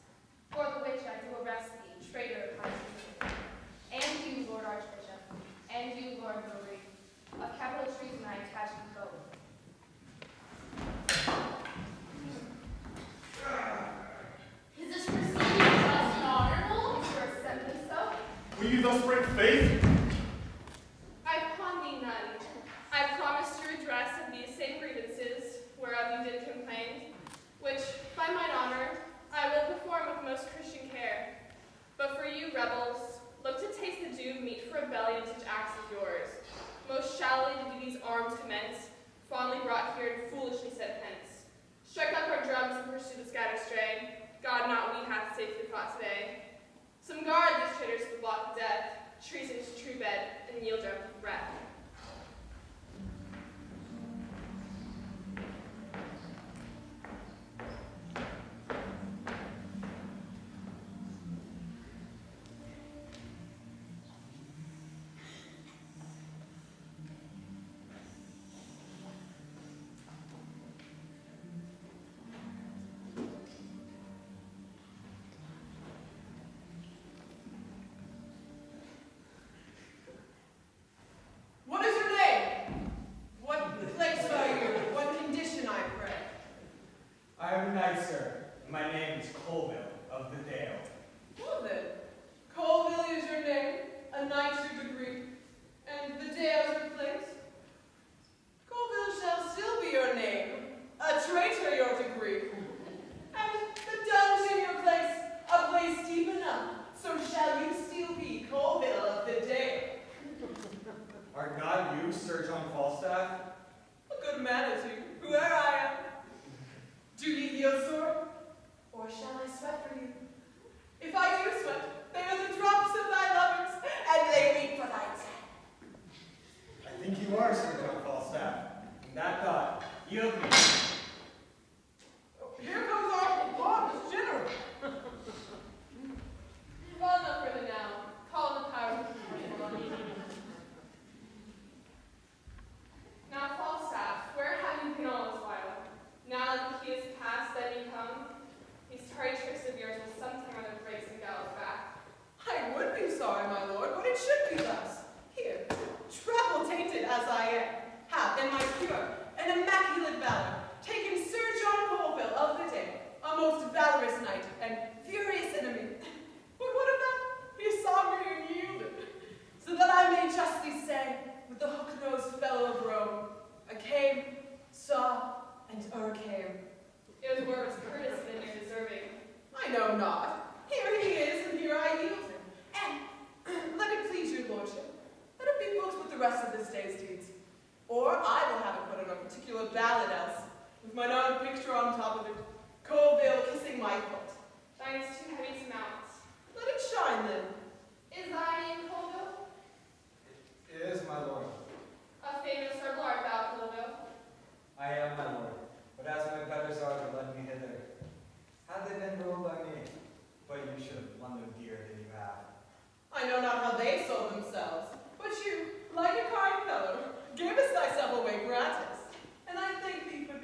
For the which I do arrest thee, traitor of my citizen. And you, Lord Archbishop, and you, Lord Mowbray. Of capital treason I attach you both. Is this proceeding just and honorable? Is your assembly so? Will you thus break faith? I pawn thee none. I promise to redress of these same grievances, whereof you did complain, which, by mine honor, I will perform with most Christian care. But for you, rebels, look to taste the due meet for rebellion such acts as yours. Most shallowly did you these arms commence, fondly brought here and foolishly set hence. Strike up our drums and pursue the scattered stray. God not we hath safely fought today. Some guard these traitors to the block of death, treason to true bed, and yield your breath. What is your name? What place are you? What condition, I pray? I am a knight, sir, and my name is Colville of the Dale. Well then, Colville is your name, a knight your degree, and the Dale is your place. Colville shall still be your name, a traitor your degree, and the dungeon your place, a place deep enough, so shall you still be Colville of the Dale. Are not you Sir John Falstaff? A good man is you, whoe'er I am. Do ye yield, sword? Or shall I sweat for you? If I do sweat, they are the drops of thy lovers, and they weep for thy death. I think you are Sir John Falstaff. And that thought, yield me. Here comes our lord general. Well, no further now. Call on the powers of the Now, Falstaff, where have you been all this while? Now that the heat is past, then you come. These tardy tricks of yours will sometime or other break some gallows back. I would be sorry, my lord, but it should be thus. Here, travel tainted as I am, have in my pure and immaculate valor taken Sir John Colville of the Dale, a most valorous knight and furious enemy. But what of that? He saw me and yielded, so that I may justly say, with the hook-nosed fellow of Rome, I came, saw, and o'ercame. It was more of his courtesy than your deserving. I know not. Here he is, and here I yield him. And let it please your lordship, let it be booked with the rest of this day's deeds. Or I will have it put in a particular ballad else, with mine own picture on top of it, Colville kissing my foot. Thine is too heavy to mount. Let it shine then. Is thy name Colville? It is, my lord. A famous herb art thou, Colville. I am, my lord. But as my betters are to led me hither, had they been ruled by me, but you should have won them dearer than you have. I know not how they sold themselves, but you, like a kind fellow, gavest thyself away gratis. And I thank thee for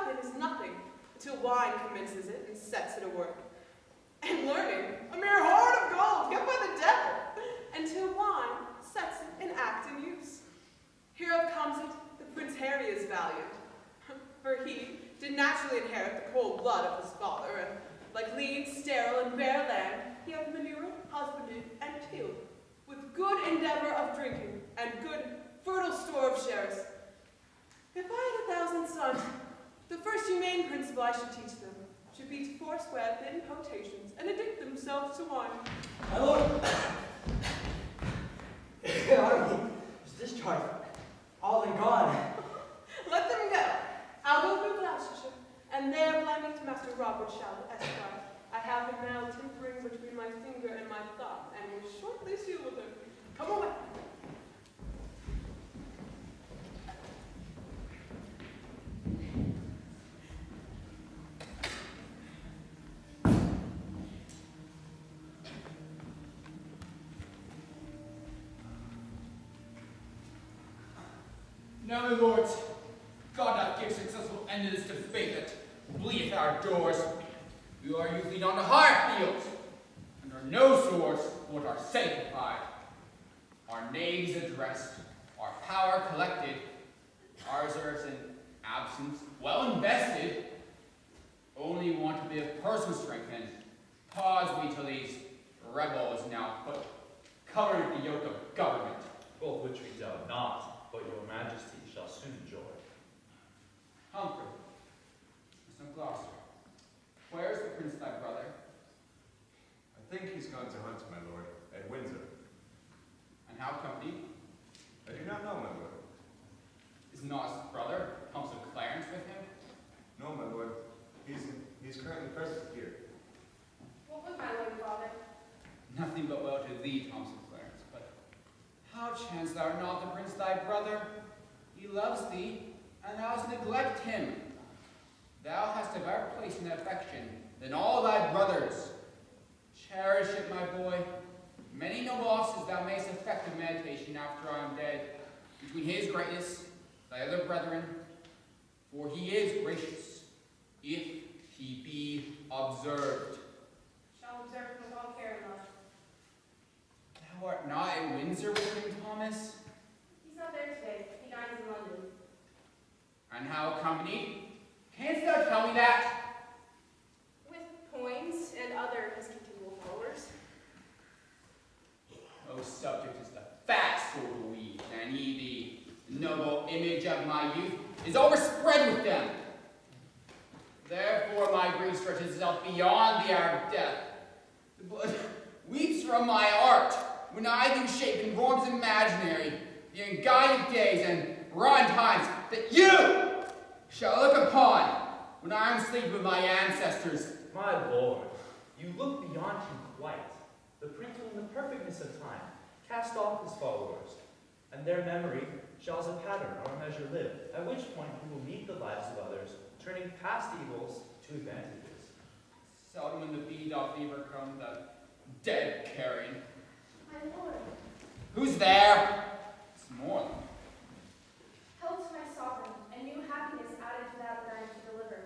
weapon is nothing until wine commences it and sets it a work. And learning, a mere hoard of gold kept by the devil, until wine sets it in act and use. Hereof comes it that Prince Harry is valiant, for he did naturally inherit the cold blood of his father, and like lean, sterile, and bare land, he hath manured, husbanded, and tilled, with good endeavor of drinking, and good fertile store of shares. If I had 1,000 sons, the first humane principle I should teach them should be to forswear thin potations and addict themselves to wine. My lord, the army is discharged, all and gone. Let them go. I'll go through Gloucestershire, and there will I meet Master Robert Shallot, Esquire. I have him now tempering between my finger and my thumb, and will shortly seal with him. Come away. Now, my lords, God hath given successful end to this debate that bleedeth our doors. We are usually on the higher fields, and our no swords what are sanctified. Our names addressed, our power collected, our reserves in absence well invested. Only want a bit of personal strength, and pause we till these rebels now put covered the yoke of government. Both which we doubt not, but your majesty shall soon enjoy. Humphrey, son of Gloucester, where is the prince thy brother? I think he's gone to hunt, my lord, at Windsor. And how company? I do not know, my lord. Is not his brother, Thompson Clarence, with him? No, my lord. He's currently present here. What would my lord father? Nothing but well to thee, Thompson Clarence, but how chance thou art not the prince thy brother? He loves thee, and thou hast neglect him. Thou hast a better place in affection than all thy brothers. Cherish it, my boy. Many noble offices thou mayst effect in meditation after I am dead, between his greatness, thy other brethren, for he is gracious, if he be observed. Shall observe him with all care and love. Thou art not at Windsor with him, Thomas? He's not there today. He dines in London. And how accompanied? Canst thou tell me that? With Poins and other his continual followers. O subject is the fat sort of weed, and ye, the noble image of my youth, is overspread with them. Therefore my grief stretches itself beyond the hour of death. The blood weeps from my art, when I do shape in forms imaginary, the unguided days and run times that you shall look upon, when I am asleep with my ancestors. My lord, you look beyond him quite. The prince will in the perfectness of time cast off his followers, and their memory shall as a pattern or a measure live, at which point he will meet the lives of others, turning past evils to advantages. Seldom in the bee doth fever come the dead carrion. My lord. Who's there? It's Morland. Health to my sovereign, and new happiness added to that I am to deliver.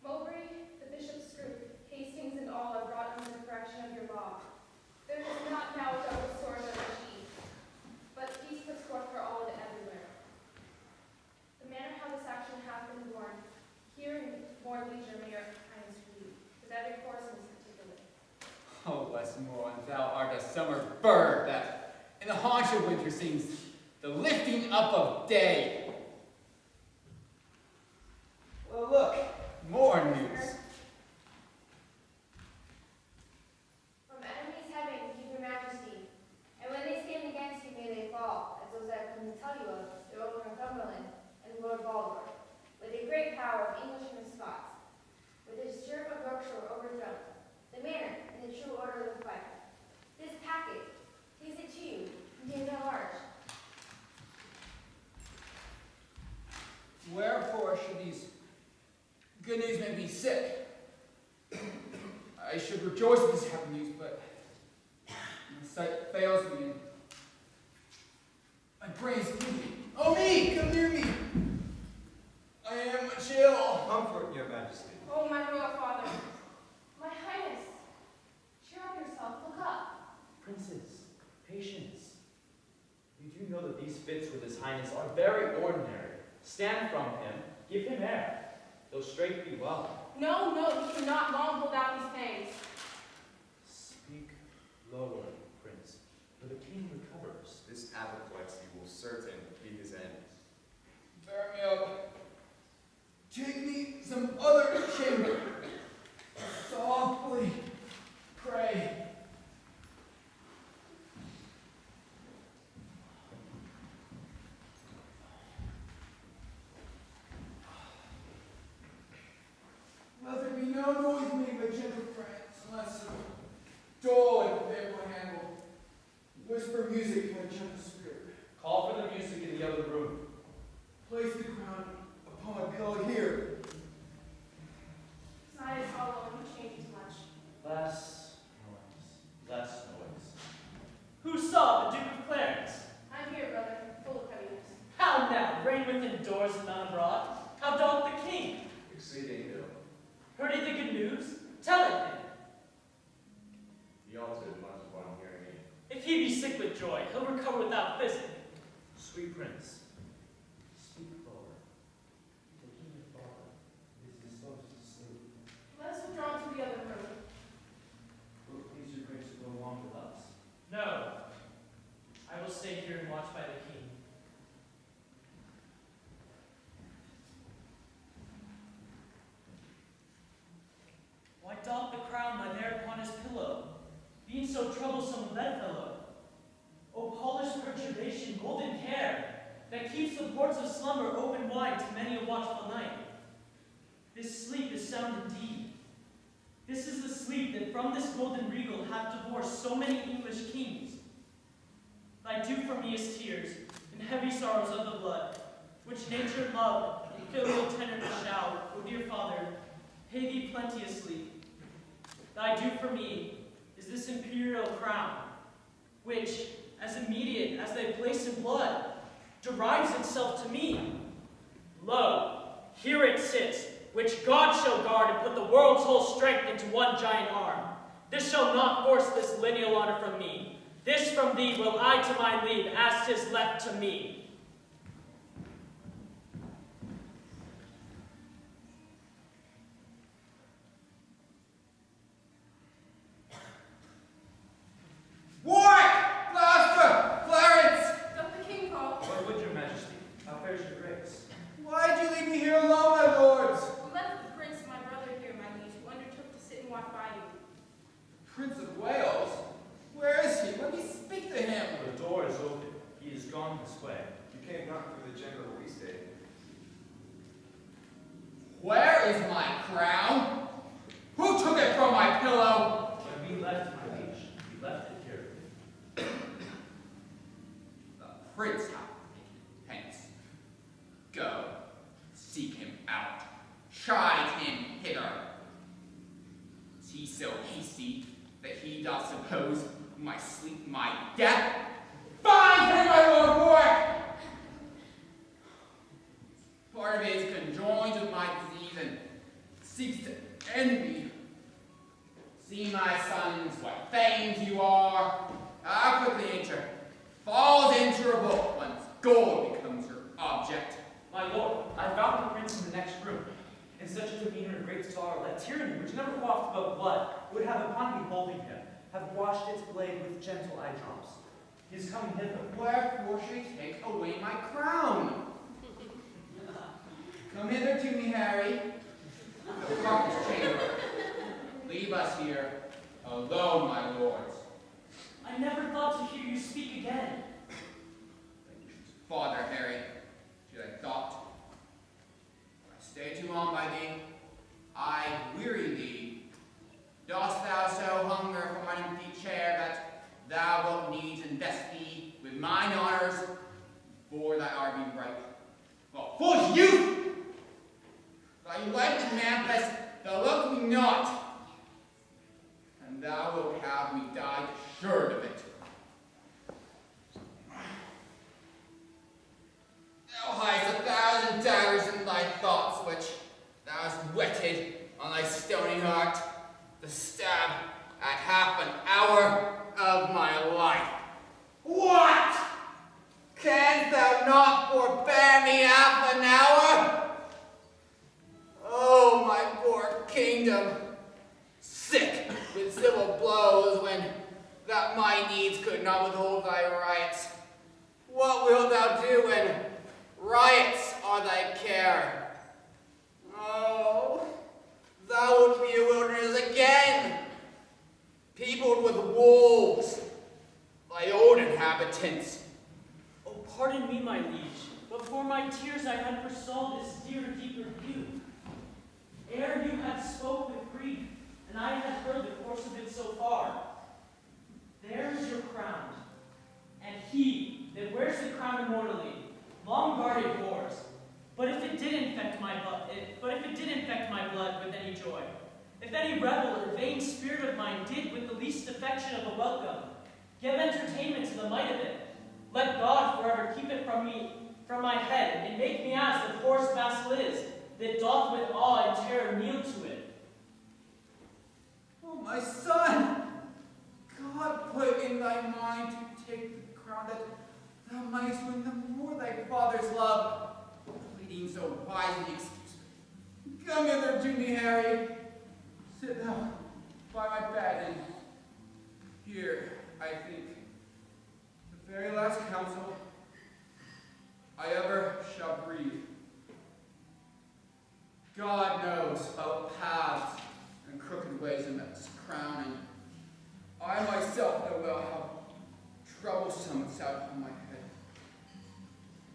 Mowbray, the bishop's scroop, Hastings, and all are brought under the correction of your law. There is not now a double sword of the sheath, but peace puts forth for all and everywhere. The manner how this action hath been born, here in more leisure may your highness read, with every course in this particular. Oh, Westmoreland, thou art a summer bird that in the haunch of winter sings the lifting up of day. Well, look, more news. From enemies heaven keep your majesty, and when they stand against you may they fall, as those I have come to tell you of, the Earl of Northumberland and Lord Baltimore, with a great power of English and Scots, with his sheriff of Yorkshire overthrown, the manner and the true order of the fight. This packet, is it to you, contains a large. Wherefore should these good news make me sick? I should rejoice at this happy news, but my sight fails me and my brain is giddy. Oh me, come near me. I am much report, your majesty. Oh, my royal father. My highness, cheer up yourself, look up. Princes, patience. You do know that these fits with his highness are very ordinary. Stand from him, give him air. Though straight be well. No, you cannot long hold out these pangs. Speak lower, prince, for the king recovers. This apoplexy will certain be his end. Bear me up. Take me some other chamber. Softly pray. Let there be no noise made by gentle friends, unless of dull and favorable handle. Whisper music by gentle spirit. Call for the music in the other room. Place the crown upon my pillow here. His eye is hollow and he changes much. Less noise, less noise. Who saw the Duke of Clarence? I'm here, brother, full of heaviness. How now, reign within doors and none abroad? How doth the king? Exceeding ill. Heard he the good news? Tell it him. He altered much upon hearing me. If he be sick with joy, he'll recover without physic. Sweet prince, speak lower. The king your father is disposed to sleep. Let us withdraw to the other room. Will it please your grace to go along with us? No. I will stay here and watch by the king. Why doth the crown lie there upon his pillow, being so troublesome a bedfellow? O polished perturbation, golden care, that keeps the ports of slumber open wide to many a watchful night. This sleep is sound indeed. This is the sleep that from this golden regal hath divorced so many English kings. Thy due for me is tears, and heavy sorrows of the blood, which nature loved, and filial tenderness shall, O dear father, pay thee plenteously. Thy due for me is this imperial crown, which, as immediate as thy place in blood, derives itself to me. Lo, here it sits, which God shall guard and put the world's whole strength into one giant arm. This shall not force this lineal honor from me. This from thee will I to mine leave, as 'tis left to me. Warwick! Gloucester! Clarence! Doth the king call? What would your majesty? How fares your grace? Why did you leave me here alone, my lords? We left the prince, my brother here, my liege, who undertook to sit and watch by you. Prince of Wales? Where is he? Let me speak to him. The door is open. He is gone this way. You came not through the chamber where we stayed. Where is my crown? Who took it from my pillow? When we left, my liege, we left it here. The prince hath taken hence. Go, seek him out. Chide him hither. Is he so hasty that he doth suppose my sleep, my death? Find him, my lord Warwick! Part of it is conjoined with my disease and seeks to end me. See, my sons, what famed you are. How quickly nature falls into revolt once gold becomes her object. My lord, I found the prince in the next room. In such a demeanor and great sorrow that tyranny, which never quaffed about blood, would have upon beholding him, have washed its blade with gentle eye drops. He is coming hither. Wherefore should he take away my crown? Come hither to me, Harry. The carpet's chamber. Leave us here, alone, my lords. I never thought to hear you speak again. Father, Harry, should I thought? If I stay too long by thee, I weary thee. Dost thou so hunger for mine empty chair that thou wilt needs invest thee with mine honors before thy hour be ripe? Well, foolish youth! Thy life is manifest, thou lovest me not, and thou wilt have me die assured of it. Thou hidest 1,000 daggers in thy thoughts, which thou hast whet but for my tears I had forsold this dear, deeper view. Ere you had spoke with grief, and I had heard the course of it so far. There is your crown, and he that wears the crown immortally, long guarded yours. But if it did infect my blood, with any joy, if any rebel or vain spirit of mine did with the least affection of a welcome, give entertainment to the might of it, let God forever keep it from me, from my head, and make me as the poorest vassal is, that doth with awe and terror kneel to it. Oh, my son! God put in thy mind to take the crown that thou mightst win the more thy father's love. Pleading so wise an excuse. Come hither to me, Harry. Sit thou by my bed, and here, I think, the very last counsel I ever shall breathe. God knows how paths and crooked ways in this crown, and I myself know well how troublesome it's out on my head.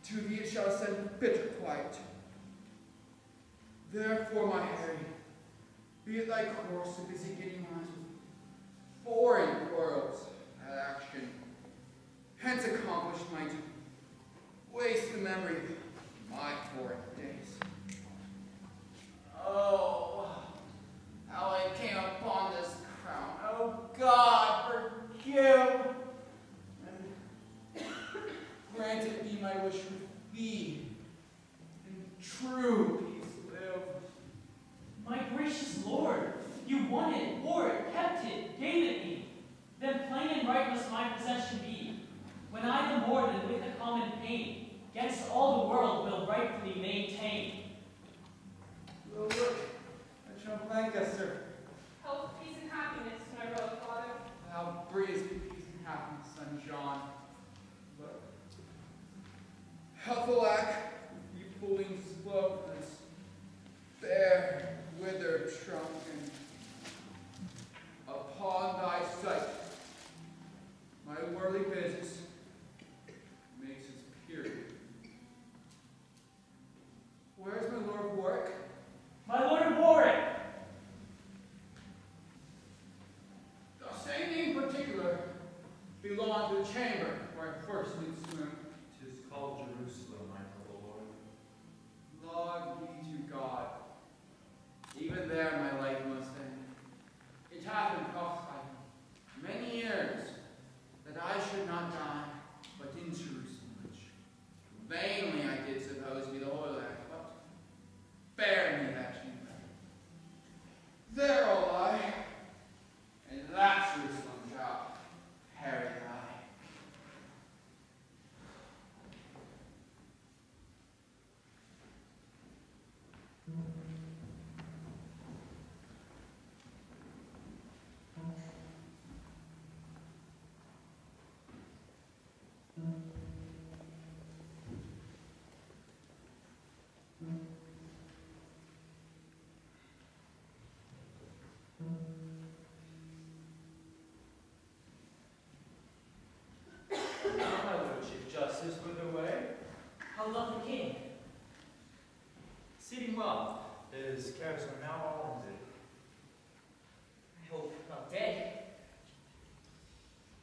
To thee it shall send bitter quiet. Therefore, my Harry, be it thy course of busy getting on with foreign quarrels at action, hence accomplished might waste the memory of my foreign days. Oh, how I came upon this crown. Oh, God, forgive. And grant it be my wish with thee, in true peace live. My gracious lord, you won it, wore it, kept it, gave it me. Then plain and right must my possession be, when I the more than with a common pain, gainst all the world will rightfully maintain. Well, look at your Lancaster. Health, peace, and happiness, my royal father. Thou breathes peace and happiness, son John. Look. Health alack, you pulling slowness, bare, withered trunk, and upon thy sight, my worldly business makes its period. Where's my Lord of Warwick? My Lord of Warwick! The same in particular belong to the chamber where I first did swim. 'Tis called Jerusalem, my noble lord. Laud be to God. Even there my life must end. It hath been prophesied many years that I should not die, but in Jerusalem, which vainly I did suppose be the Holy Land, but bear me that chamber. There I'll lie, and that Jerusalem shall Harry lie. Now, my Lord Chief Justice, whither way? How doth the king? Exceeding well. His cares are now all ended. I hope not dead.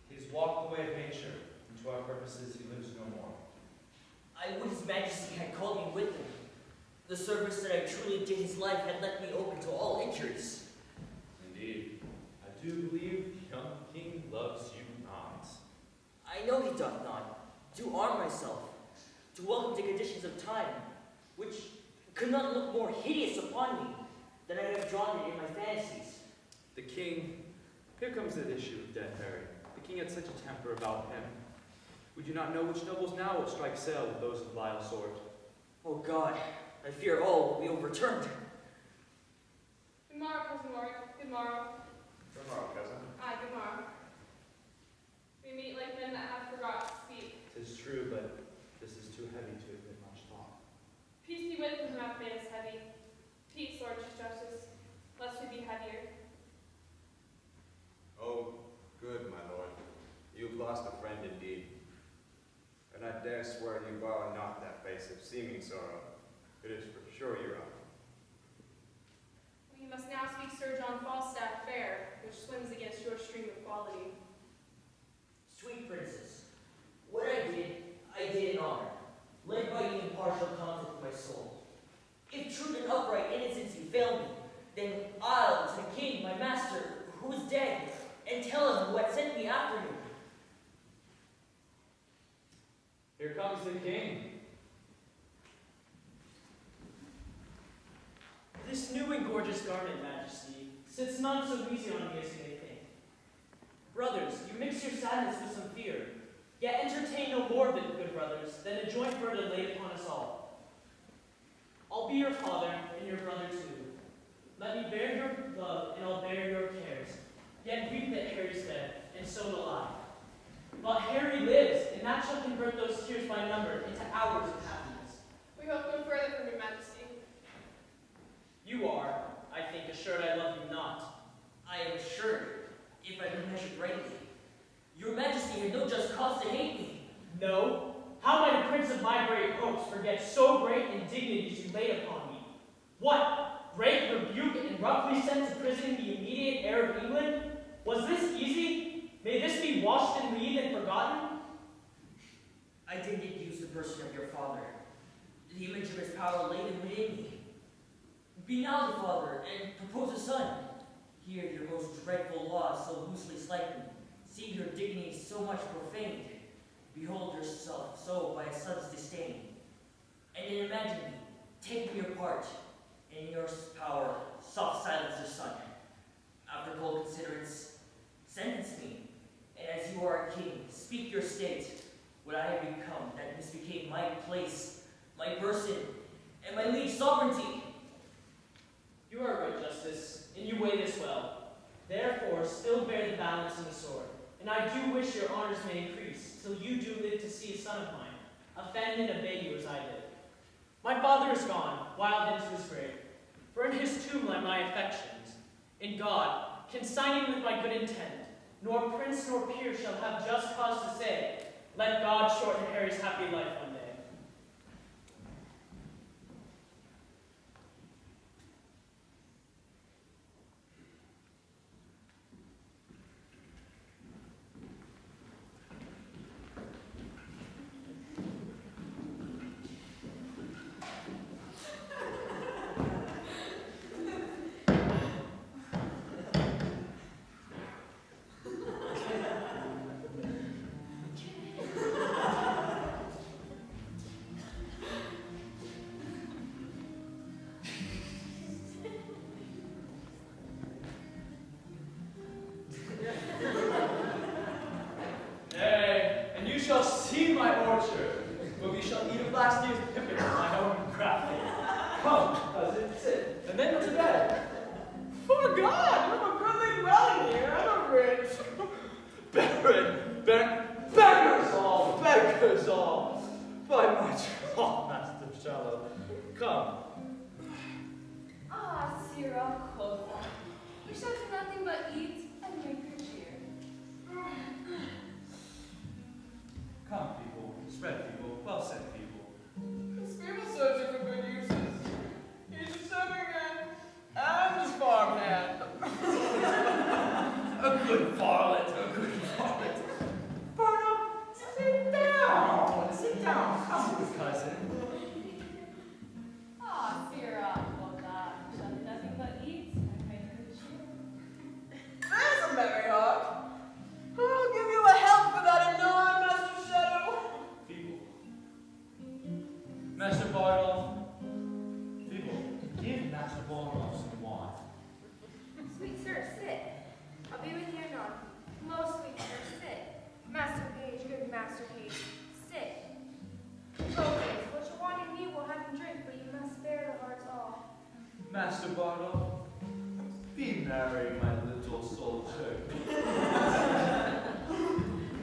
He's walked the way of nature, and to our purposes he lives no more. I would His Majesty had called me with him. The service that I truly did his life had left me open to all injuries. Indeed, I do believe the young king loves you not. I know he doth not. To arm myself, to welcome the conditions of time, which could not look more hideous upon me than I have drawn it in my fantasies. The king, here comes that issue of death, Harry. The king had such a temper about him. Would you not know which nobles now would strike sail with those of vile sort? Oh God, I fear all will be overturned. Good morrow, cousin Warwick. Good morrow. Good morrow, cousin. Aye, good morrow. We meet like men that have forgot to speak. 'Tis true, but this is too heavy to admit much thought. Peace be with them who have made us heavy. Peace, Lord Chief Justice, lest we be heavier. Oh, good, my lord. You've lost a friend indeed. And I dare swear you borrow not that face place of seeming sorrow. It is for sure your own. We must now speak Sir John Falstaff fair, which swims against your stream of quality. Sweet princess, what I did in honor, led by the impartial contact of my soul. If truth and upright innocence you fail me, then I'll to the king, my master, who is dead, and tell him who had sent me after him. Here comes the king. This new and gorgeous garment, Majesty, sits none so easy on me as you may think. Brothers, you mix your sadness with some fear, yet entertain no more of it, good brothers, than a joint burden laid upon us all. I'll be your father, and your brother too. Let me bear your love, and I'll bear your cares. Yet grieve that Harry's dead, and so will I. But Harry lives, and that shall convert those tears by number into hours of happiness. We hope no further from your majesty. You are, I think, assured I love you not. I am assured, if I can measure rightly, your majesty had no just cause to hate me. No? How might a prince of my great hopes forget so great indignities you laid upon me? What? Break, rebuke, and roughly sent to prison the immediate heir of England? Was this easy? May this be washed in leave and forgotten? I did not use the person of your father. The image of his power laid within me. Be now the father, and propose a son. Hear your most dreadful laws so loosely slighted. See your dignity so much profaned. Behold yourself so by a son's disdain. And then imagine me, take me apart, in your power, soft silence your son. After cold considerance, sentence me, and as you are a king, speak your state, what I have become, that misbecame my place, my person, and my liege sovereignty. You are right, Justice, and you weigh this well. Therefore, still bear the balance and the sword, and I do wish your honors may increase, till you do live to see a son of mine, offend and obey you as I did. My father is gone, wild into his grave, for in his tomb lie my affections. In God, consigning with my good intent, nor prince nor peer shall have just cause to say, let God shorten Harry's happy life one day. Master Bartle, be merry, my little soldier.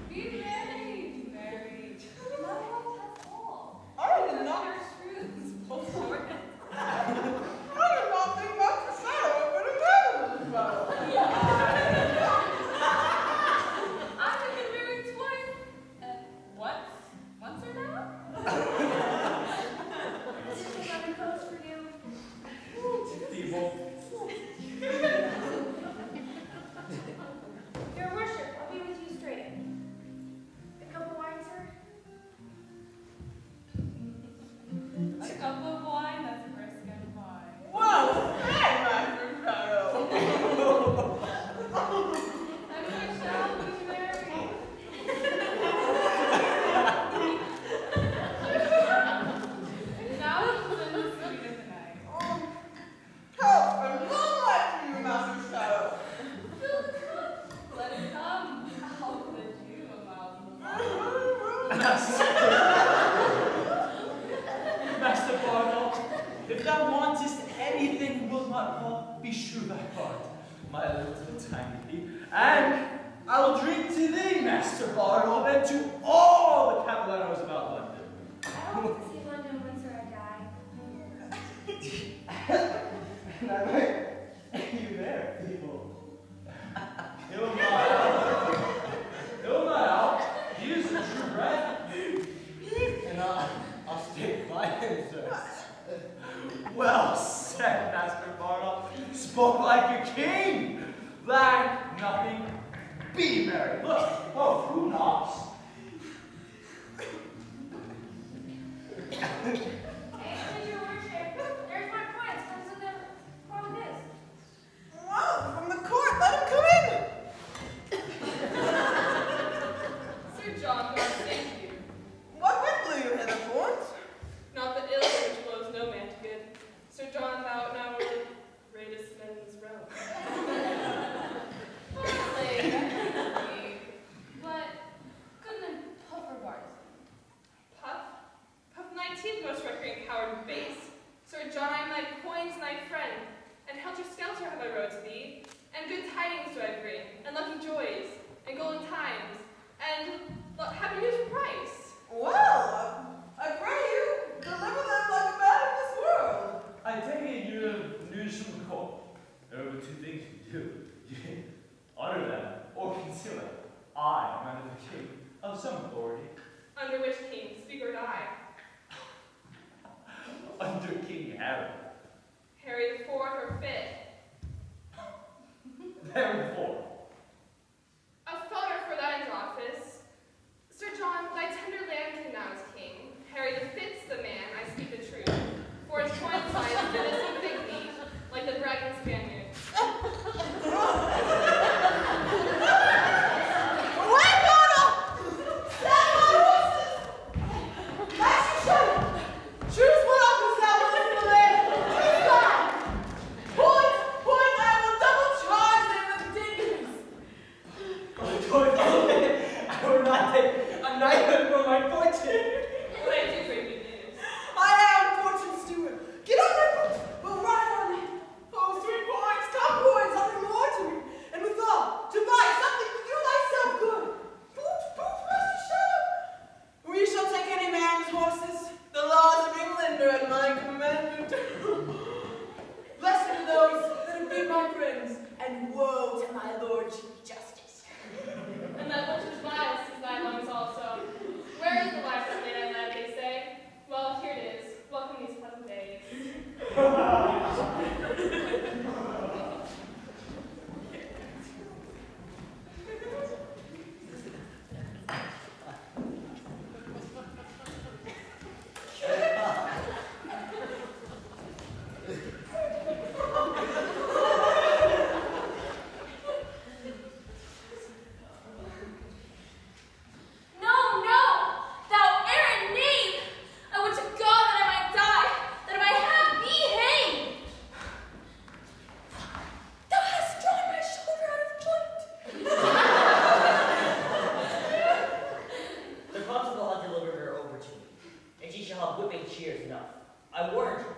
Be merry, merry. My wife has all. I did not. I did not think Master Shadow would have done this I've been married twice. What? Once or now? If thou wantest anything wilt not want, be sure thy heart, my little tiny, and I will drink to thee, Master Bartle, and to all the Capellanos about London. I hope to see London Windsor I die. And I might you there, people. He'll not out. He is a true bred. And I'll stick by him, sir. Well said, Master Bartle. Spoke like a king. Lack nothing. Be merry. Look, oh, who knocks? Hey, your worship, there's my points. Comes in the from this. Wow, from the court, let him come in. Sir John, God thank you. What wind blew you hither, Florence? Not the ill which blows no man to good. Sir John, thou now greatest men in this realm. Hardly. But Goodman Puffer Bartleson. Puff? Puff 19th most recreant coward and base. Sir John, I am thy coins and thy friend. And helter-skelter have I rode to thee. And good tidings do I bring. And lucky joys. And golden times. And happy news from Christ. Well, I pray you deliver them like a man of this world. I take it you have news from the court. There are two things you do. You honor them or conceal them. I am under the king of some authority. Under which king? Speak or die. Under King Harry. Harry the Fourth or Fifth? Harry the Fourth. A fodder for thine office. Sir John, thy tender lambkin now is king. Harry the Fifth's the man, I speak the truth. For his point lies goodness and big meat, like the bragging Spaniard. Away, Bartle! Stand my horses! Master Sheriff! Choose one of us that will in the land. Choose that! Point! I will double charge them with dignity. I will not take a knighthood for my fortune. What I do bring you news. I am fortune steward. Get on my foot, but ride on it. Oh, sweet boys, come boys, nothing more to me. And withal, to buy something to do thyself good. Boot, Master Sheriff. We shall take any man's horses. The laws of England are at my commandment. Blessed are those that have been my friends, and woe to my Lord Chief Justice. And that which is biased is thy lungs also. Where is the life that late I led, they say? Well, here it is. Welcome these pleasant days. No, thou errant knave! I would to God that I might die, that I might have thee hanged! Thou hast drawn my shoulder out of joint! The constable had delivered her over to me, and she shall have whipping cheers enough. I warned her.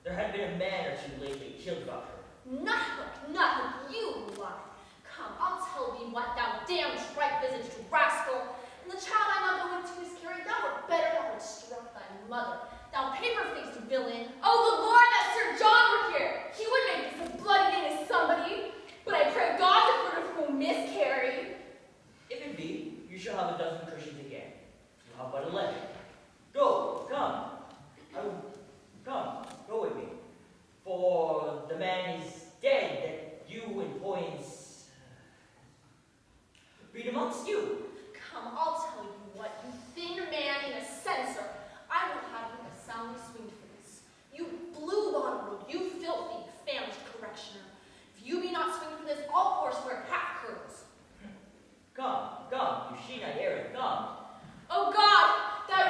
There had been a man or two lately killed about her. Nothing, you lie. Come, I'll tell thee what, thou damned tripe-visaged rascal. And the child I now go into miscarried, thou wert better thou had struck thy mother. Thou paper-faced villain. Oh, the Lord that Sir John were here! He would make this a bloody thing as somebody. But I pray God the fruit of whom miscarried. If it be, you shall have a dozen cushions again. You have but 11. Go, come. Go with me. For the man is dead that you in points read amongst you. Come, I'll tell you what, you thin man in a censer. I will have you a soundly swinged for this. You blue-bottom, you filthy, famished correctioner. If you be not swinged for this, all forswear half curls. Come, you she-knight errant, come. Oh God, thou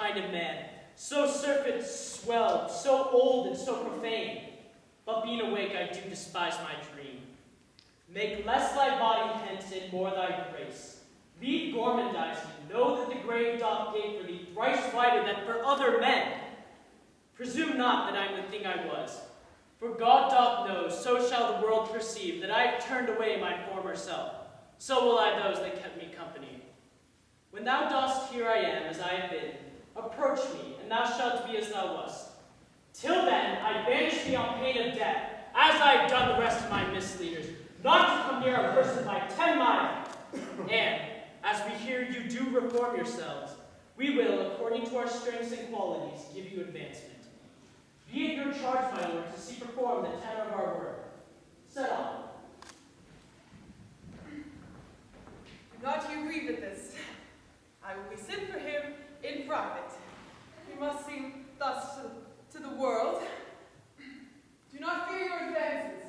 kind of man, so surface swelled, so old and so profane. But being awake, I do despise my dream. Make less thy body hence and more thy grace. Leave gormandizing, know that the grave doth gape for thee thrice wider than for other men. Presume not that I am the thing I was, for God doth know, so shall the world perceive, that I have turned away my former self. So will I those that kept me company. When thou dost hear I am as I have been, approach me, and thou shalt be as thou wast. Till then, I banish thee on pain of death, as I have done the rest of my misleaders, not to come near a person by 10 miles. And, as we hear you do reform yourselves, we will, according to our strengths and qualities, give you advancement. Be it your charge, my lord, to see perform the tenor of our work. Set on. Do not you grieve at this. I will be sent for him in private. He must seem thus to the world. Do not fear your advances.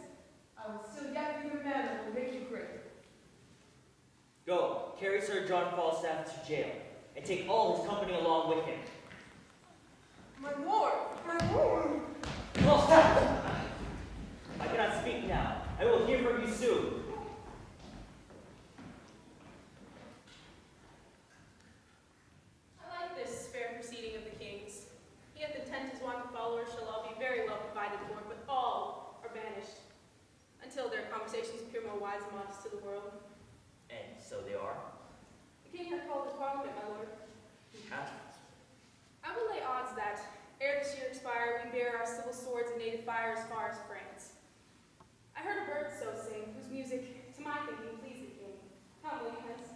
I will still yet be the man that will make you great. Go, carry Sir John Falstaff to jail, and take all his company along with him. My lord! My lord! Falstaff! I cannot speak now. I will hear from you soon. I like this fair proceeding of the king's. He hath intent his wanton followers shall all be very well provided for, but all are banished, until their conversations appear more wise and modest to the world. And so they are. The king hath called his parliament, my lord. He hath. I will lay odds that, ere this year expire, we bear our civil swords and native fire as far as France. I heard a bird so sing, whose music, to my thinking, pleased the king. Come, will you hence?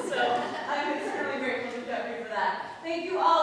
So I'm eternally grateful to Jeffrey for that. Thank you all